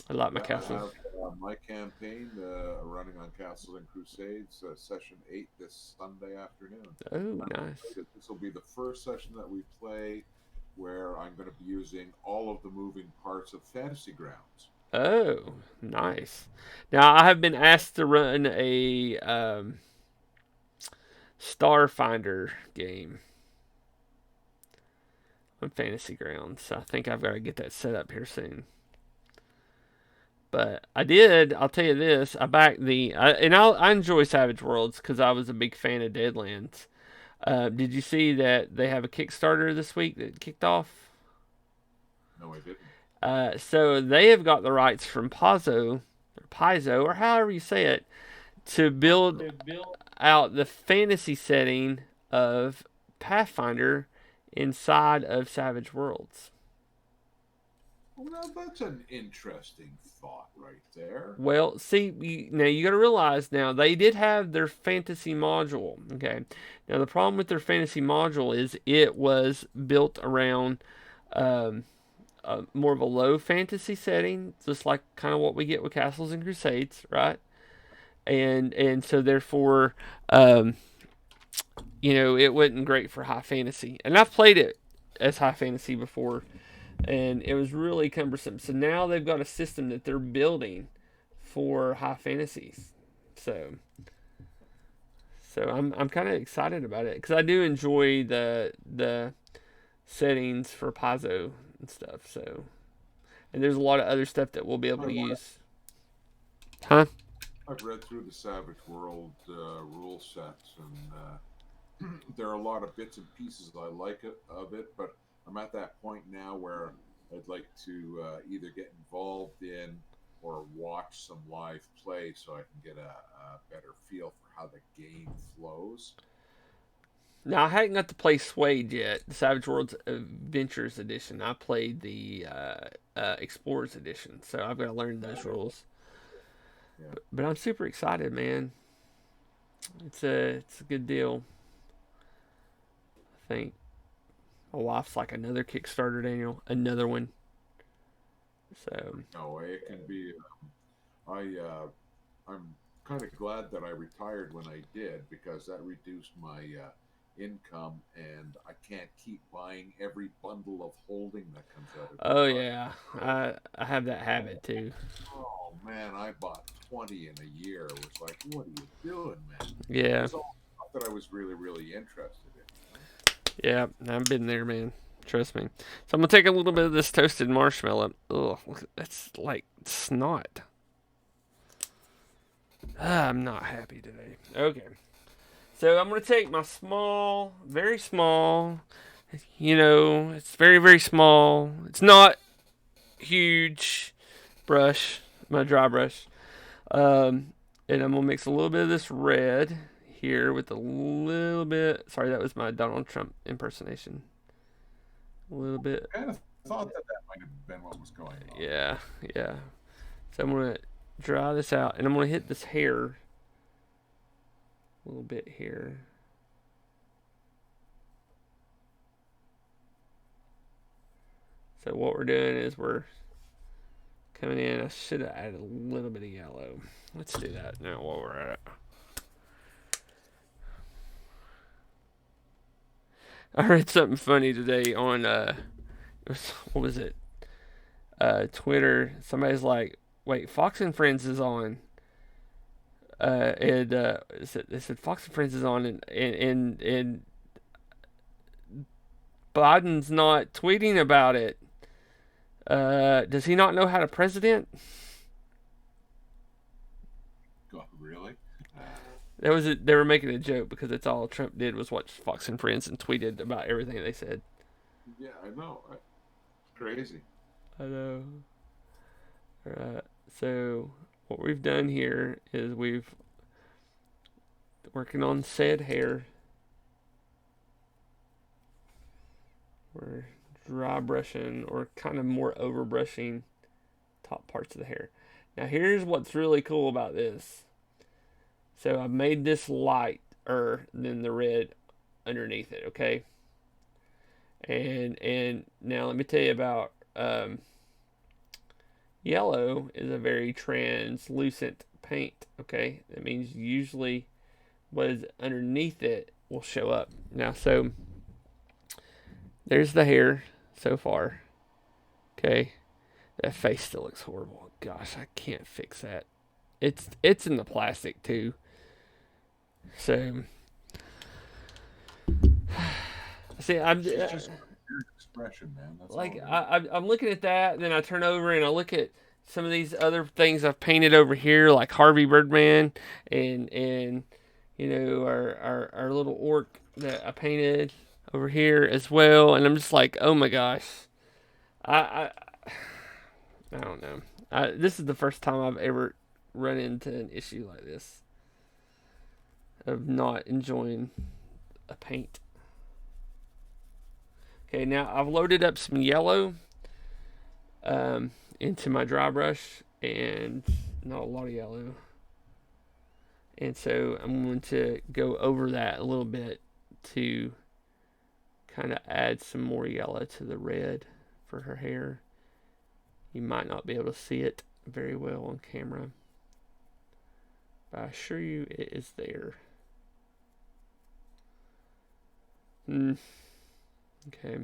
I like my Yeah, I castles. have my campaign running on Castles and Crusades, session 8 this Sunday afternoon. Oh, I'm nice. excited. This will be the first session that we play where I'm going to be using all of the moving parts of Fantasy Grounds. Oh, nice. Now I have been asked to run a Starfinder game on Fantasy Grounds. So I think I've got to get that set up here soon. But I did. I'll tell you this. I backed I enjoy Savage Worlds because I was a big fan of Deadlands. Did you see that they have a Kickstarter this week that kicked off? No, I didn't. So they have got the rights from Paizo, or however you say it, to build out the fantasy setting of Pathfinder inside of Savage Worlds. Well, that's an interesting thought right there. Well, see, now you got to realize now they did have their fantasy module. Okay, now the problem with their fantasy module is it was built around more of a low fantasy setting, just like kind of what we get with Castles and Crusades, right? And so therefore, it wasn't great for high fantasy. And I've played it as high fantasy before, and it was really cumbersome. So now they've got a system that they're building for high fantasies. So I'm kind of excited about it because I do enjoy the settings for Paizo and stuff. So, and there's a lot of other stuff that we'll be able to use. Huh? I've read through the Savage World rule sets, and there are a lot of bits and pieces I like of it, but I'm at that point now where I'd like to either get involved in or watch some live play so I can get a better feel for how the game flows. Now I hadn't got to play Suede yet, the Savage Worlds Adventures edition. I played the Explorers edition, so I've got to learn those Okay. rules. Yeah. But I'm super excited, man. It's a good deal. I think my wife's like another Kickstarter, Daniel, another one. So No, it can be. I'm kind of glad that I retired when I did because that reduced my income, and I can't keep buying every bundle of holding that comes out of oh TLG. yeah, I have that habit too. Oh man, I bought 20 in a year. It was like, what are you doing, man? It Yeah, was all stuff that I was really, really interested in. yeah, I've been there, man. Trust me. So I'm gonna take a little bit of this toasted marshmallow. Ugh, that's like snot. I'm not happy today. Okay. So I'm gonna take my small, very small. It's very, very small. It's not huge brush, my dry brush. Um, and I'm gonna mix a little bit of this red here with a little bit. Sorry, that was my Donald Trump impersonation. A little bit. Kind of thought that that might have been what was going on. Yeah, yeah. So I'm gonna dry this out, and I'm gonna hit this hair a little bit here. So what we're doing is we're coming in. I should have added a little bit of yellow. Let's do that now while we're at it. I read something funny today on what was it? Twitter. Somebody's like, "Wait, Fox and Friends is on." And they said Fox and Friends is on, and Biden's not tweeting about it. Does he not know how to president? God, really? That was it. They were making a joke because it's all Trump did was watch Fox and Friends and tweeted about everything they said. Yeah, I know. Crazy. I know. All right. So what we've done here is we've working on said hair. We're dry brushing or kind of more over brushing top parts of the hair. Now here's what's really cool about this. So I've made this lighter than the red underneath it, okay? And now let me tell you about yellow is a very translucent paint, okay? That means usually what is underneath it will show up. Now so there's the hair so far. Okay. That face still looks horrible. Gosh, I can't fix that. It's in the plastic too. So see, It's just weird expression, man. That's all like it is. I'm looking at that, then I turn over and I look at some of these other things I've painted over here, like Harvey Birdman and our little orc that I painted over here as well, and I'm just like, oh my gosh, I I don't know. This is the first time I've ever run into an issue like this of not enjoying a paint. Okay, now I've loaded up some yellow into my dry brush, and not a lot of yellow. And so I'm going to go over that a little bit to kind of add some more yellow to the red for her hair. You might not be able to see it very well on camera, but I assure you it is there. Okay.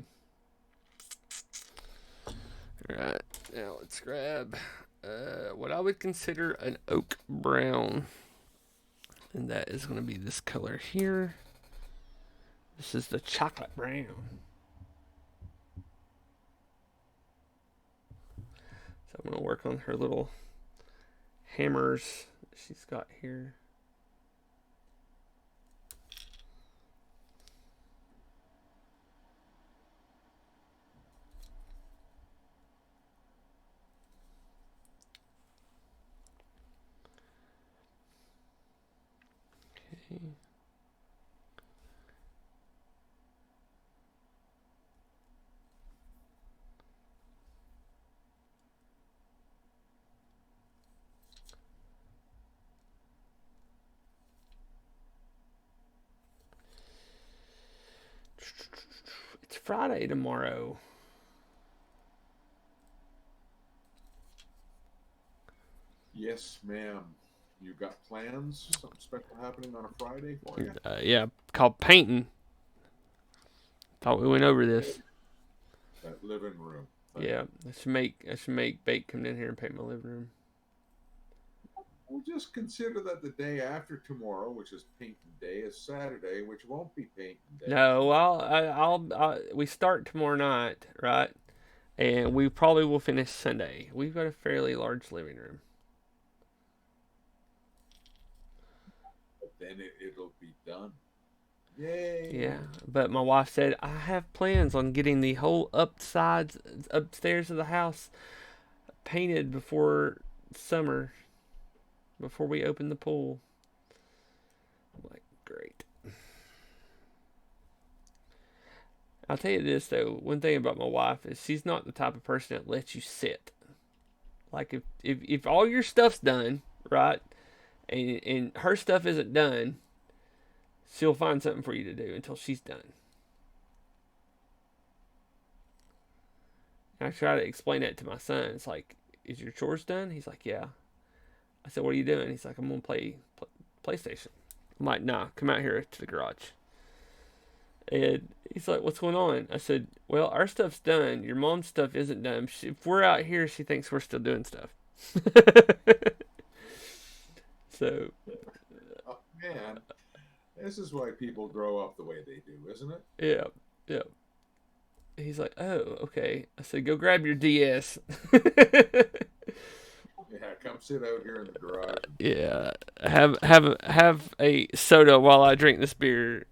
Alright, now let's grab what I would consider an oak brown. And that is going to be this color here. This is the chocolate brown. So I'm going to work on her little hammers that she's got here. Okay. It's Friday tomorrow. Yes, ma'am. You got plans? Something special happening on a Friday for you? Yeah, called painting. Thought we went over this. That living room thing. Yeah, I should make Bake come in here and paint my living room. We'll just consider that the day after tomorrow, which is painting day, is Saturday, which won't be painting day. No, we start tomorrow night, right? And we probably will finish Sunday. We've got a fairly large living room. But then it'll be done. Yay! Yeah, but my wife said I have plans on getting the whole upstairs of the house painted before summer, before we open the pool. I'm like, great. I'll tell you this though, one thing about my wife is she's not the type of person that lets you sit. Like if all your stuff's done, right, and her stuff isn't done, she'll find something for you to do until she's done. And I try to explain that to my son. It's like, is your chores done? He's like, yeah. I said, what are you doing? He's like, I'm gonna play PlayStation. I'm like, nah, come out here to the garage. And he's like, what's going on? I said, well, our stuff's done. Your mom's stuff isn't done. If we're out here, she thinks we're still doing stuff. So, Oh, man, this is why people grow up the way they do, isn't it? yeah, yeah. He's like, oh, okay. I said, go grab your DS. Yeah, come sit out here in the garage. Yeah, have a soda while I drink this beer.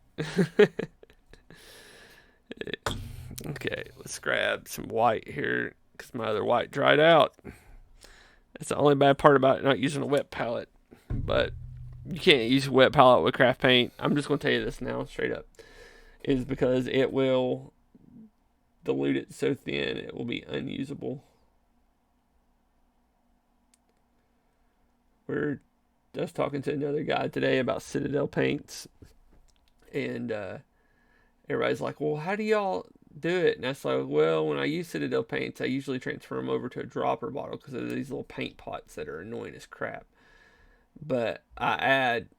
Okay, let's grab some white here because my other white dried out. That's the only bad part about not using a wet palette. But you can't use a wet palette with craft paint. I'm just going to tell you this now, straight up. Is because it will dilute it so thin it will be unusable. We're just talking to another guy today about Citadel paints. And everybody's like, well, how do y'all do it? And that's like, well, when I use Citadel paints, I usually transfer them over to a dropper bottle because of these little paint pots that are annoying as crap. But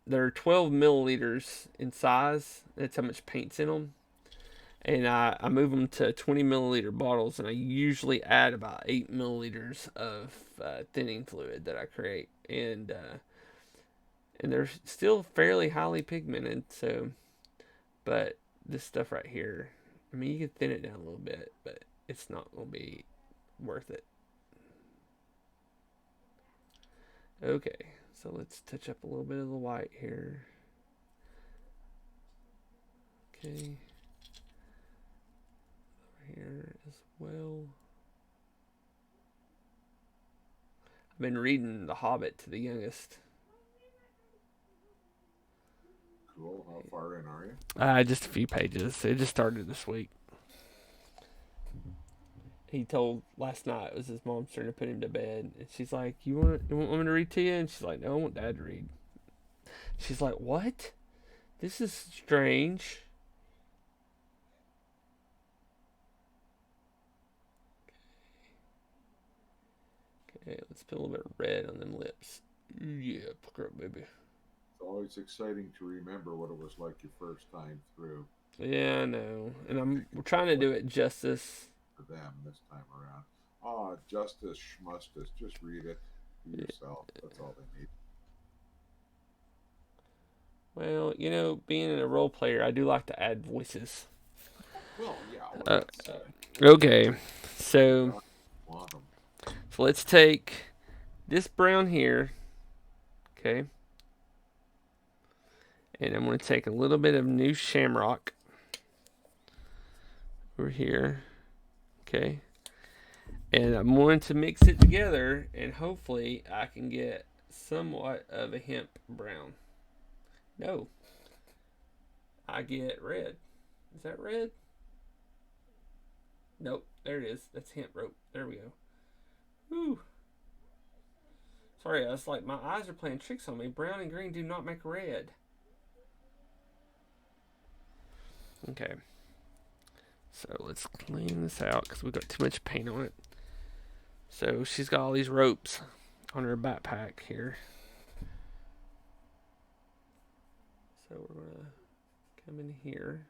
they're 12 milliliters in size. That's how much paint's in them. And I move them to 20 milliliter bottles, and I usually add about 8 milliliters of thinning fluid that I create. And they're still fairly highly pigmented, so, but this stuff right here, I mean, you can thin it down a little bit, but it's not going to be worth it. Okay, so let's touch up a little bit of the white here. Okay. Over here as well. I've been reading The Hobbit to the youngest. Cool. How far in are you? Just a few pages. It just started this week. He told last night it was his mom's turn to put him to bed, and she's like, "You want me to read to you?" And she's like, "No, I want Dad to read." She's like, "What? This is strange." Okay, let's put a little bit of red on them lips. Yeah, pucker up, baby. It's always exciting to remember what it was like your first time through. Yeah, I know, and we're trying to do it justice. For them this time around. Ah, justice, schmustus. Just read it yourself. That's all they need. Well, being a role player, I do like to add voices. Well, yeah. Well, okay, so let's take this brown here, okay, and I'm going to take a little bit of new shamrock over here, okay, and I'm going to mix it together, and hopefully I can get somewhat of a hemp brown. No, I get red. Is that red? Nope. There it is. That's hemp rope. There we go. Whew. Sorry, it's like my eyes are playing tricks on me. Brown and green do not make red. Okay. So let's clean this out because we've got too much paint on it. So she's got all these ropes on her backpack here. So we're going to come in here.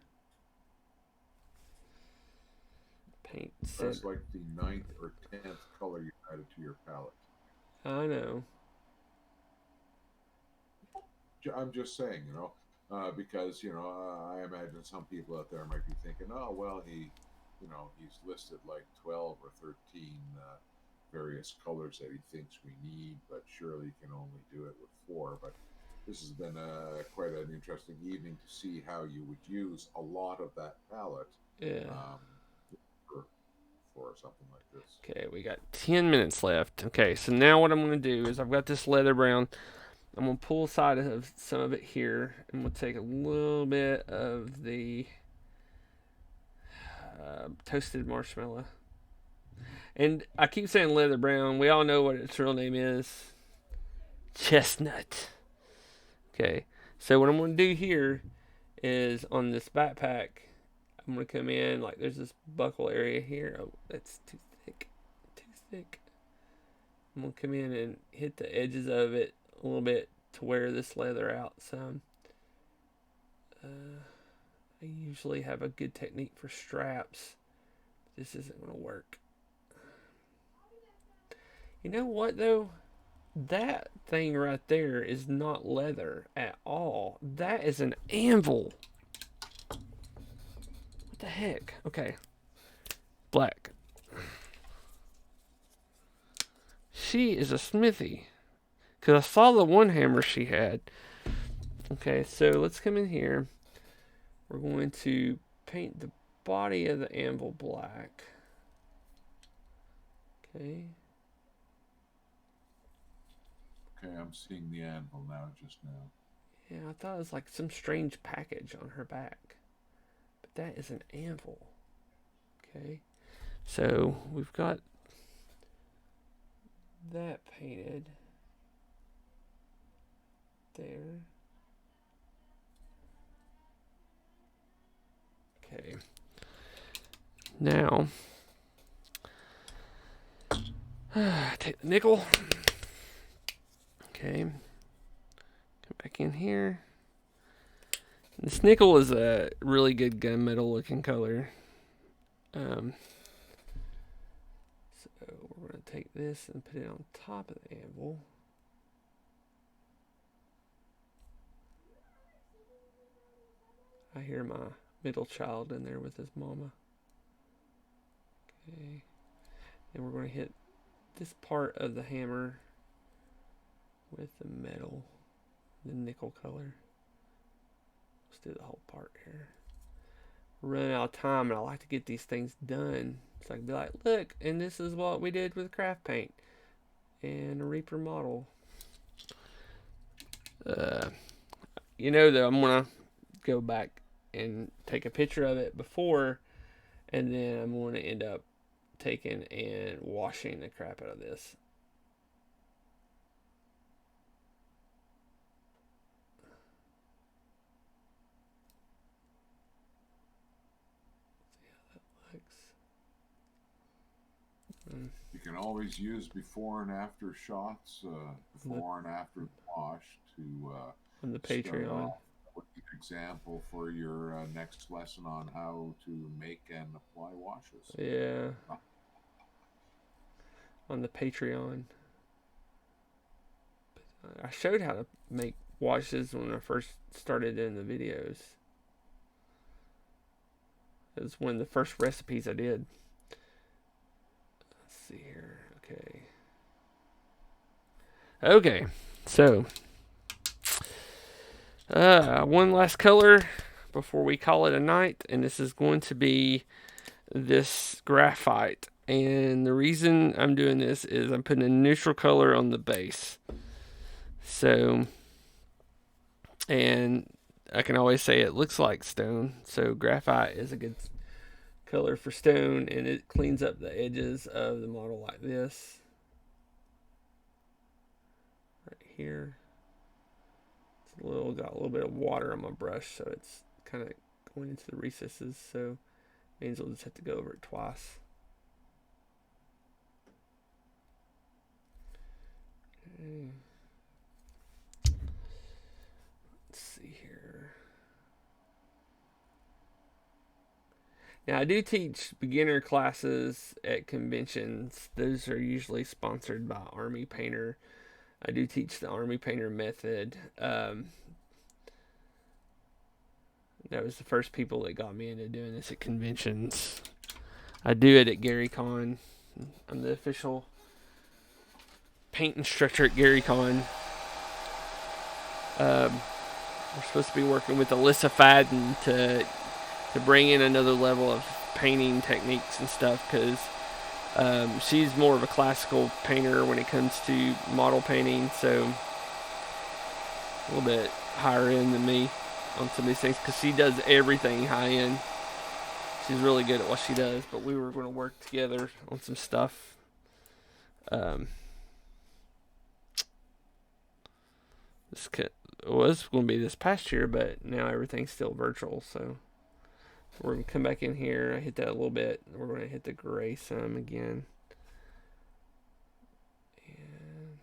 Paint. That's like the 9th or 10th color you added to your palette. I know. I'm just saying, because I imagine some people out there might be thinking, oh well, he's listed like 12 or 13 various colors that he thinks we need, but surely he can only do it with 4. But this has been quite an interesting evening to see how you would use a lot of that palette. Yeah. For something like this. Okay, we got 10 minutes left. Okay, so now what I'm going to do is I've got this leather brown. I'm going to pull aside of some of it here, and we'll take a little bit of the toasted marshmallow. And I keep saying leather brown. We all know what its real name is. Chestnut. Okay, so what I'm going to do here is on this backpack, I'm going to come in, like there's this buckle area here. Oh, that's too thick. Too thick. I'm going to come in and hit the edges of it a little bit to wear this leather out some. I usually have a good technique for straps. This isn't going to work. You know what, though? That thing right there is not leather at all. That is an anvil. What the heck? Okay. Black. She is a smithy. Because I saw the one hammer she had. Okay, so let's come in here. We're going to paint the body of the anvil black. Okay. Okay, I'm seeing the anvil now, just now. Yeah, I thought it was like some strange package on her back. But that is an anvil. Okay. So we've got that painted there. Okay. Now, take the nickel. Okay. Come back in here. This nickel is a really good gunmetal looking color. So we're going to take this and put it on top of the anvil. I hear my middle child in there with his mama. Okay. And we're going to hit this part of the hammer with the metal, the nickel color. Let's do the whole part here. We're running out of time, and I like to get these things done. So I can be like, look, and this is what we did with craft paint and a Reaper model. Though, I'm going to go back and take a picture of it before, and then I'm going to end up taking and washing the crap out of this. You can always use before and after shots, before and after wash to on the Patreon. An example for your next lesson on how to make and apply washes. Yeah. On the Patreon. I showed how to make washes when I first started in the videos. It was one of the first recipes I did. Let's see here. Okay, so one last color before we call it a night, and this is going to be this graphite. And the reason I'm doing this is I'm putting a neutral color on the base. So, and I can always say it looks like stone. So graphite is a good color for stone, and it cleans up the edges of the model like this. Right here. It's got a little bit of water on my brush, so it's kind of going into the recesses. So it means we'll just have to go over it twice. Okay. Let's see here. Now, I do teach beginner classes at conventions. Those are usually sponsored by Army Painter. I do teach the Army Painter method. That was the first people that got me into doing this at conventions. I do it at GaryCon. I'm the official paint instructor at GaryCon. We're supposed to be working with Alyssa Fadden to bring in another level of painting techniques and stuff, because she's more of a classical painter when it comes to model painting, so a little bit higher end than me on some of these things, because she does everything high end. She's really good at what she does, but we were going to work together on some stuff. This was going to be this past year, but now everything's still virtual, so we're going to come back in here. I hit that a little bit. We're going to hit the gray some again. And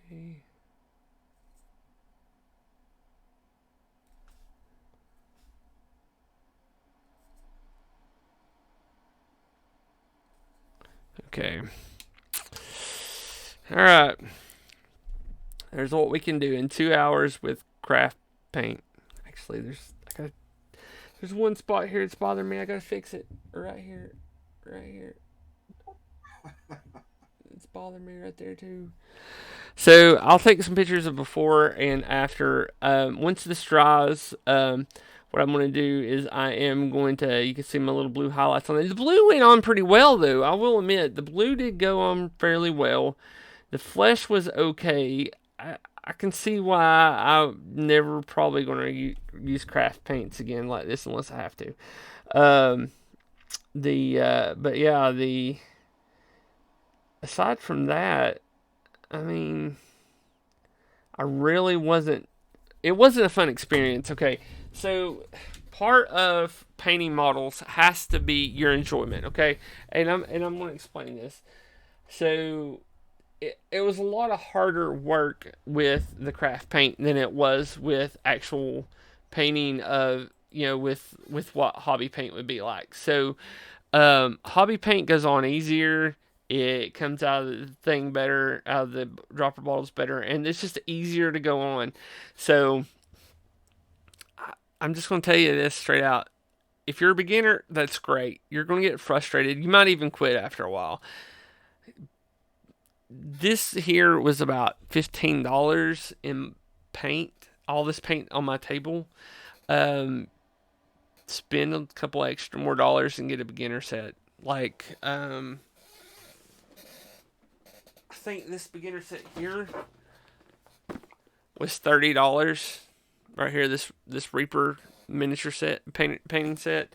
okay. Okay. All right. There's what we can do in 2 hours with craft paint. Actually, there's one spot here that's bothering me. I gotta fix it. Right here. It's bothering me right there too. So I'll take some pictures of before and after. Once this dries, what I'm going to do is I am going to, you can see my little blue highlights on it. The blue went on pretty well though. I will admit, the blue did go on fairly well. The flesh was okay. I can see why I'm never probably going to use craft paints again like this unless I have to. But yeah, aside from that, I mean, it wasn't a fun experience. Okay, so part of painting models has to be your enjoyment. Okay, and I'm going to explain this. So it was a lot of harder work with the craft paint than it was with actual painting of, with what hobby paint would be like. So hobby paint goes on easier. It comes out of the thing better, out of the dropper bottles better, and it's just easier to go on. So I'm just going to tell you this straight out. If you're a beginner, that's great. You're going to get frustrated. You might even quit after a while. This here was about $15 in paint. All this paint on my table. Spend a couple extra more dollars and get a beginner set. Like, I think this beginner set here was $30. Right here, this Reaper miniature set, painting set.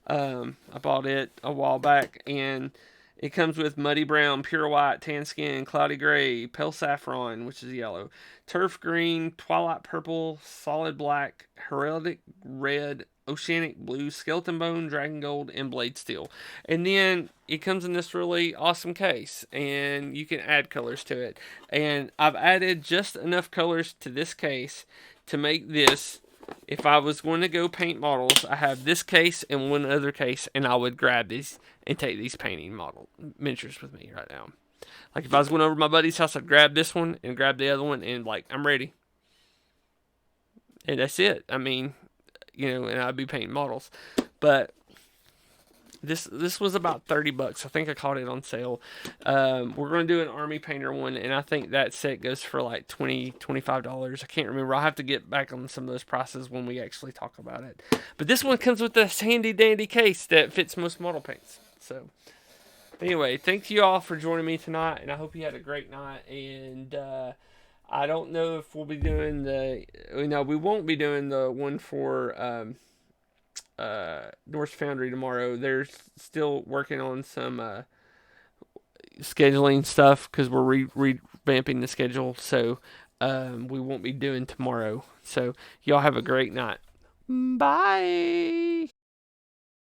I bought it a while back, and it comes with muddy brown, pure white, tan skin, cloudy gray, pale saffron, which is yellow, turf green, twilight purple, solid black, heraldic red, oceanic blue, skeleton bone, dragon gold, and blade steel. And then it comes in this really awesome case, and you can add colors to it. And I've added just enough colors to this case to make this. If I was going to go paint models, I have this case and one other case, and I would grab these and take these painting model miniatures with me right now. Like if I was going over to my buddy's house, I'd grab this one and grab the other one, and like I'm ready. And that's it. I mean, and I'd be painting models. But this was about $30. I think I caught it on sale. We're going to do an Army Painter one, and I think that set goes for like $25. I can't remember. I'll have to get back on some of those prices when we actually talk about it. But this one comes with this handy dandy case that fits most model paints. So anyway, thank you all for joining me tonight, and I hope you had a great night. And I don't know if we'll be doing the. No, we won't be doing the one for North Foundry tomorrow. They're still working on some scheduling stuff because we're revamping the schedule. So we won't be doing tomorrow. So y'all have a great night. Bye.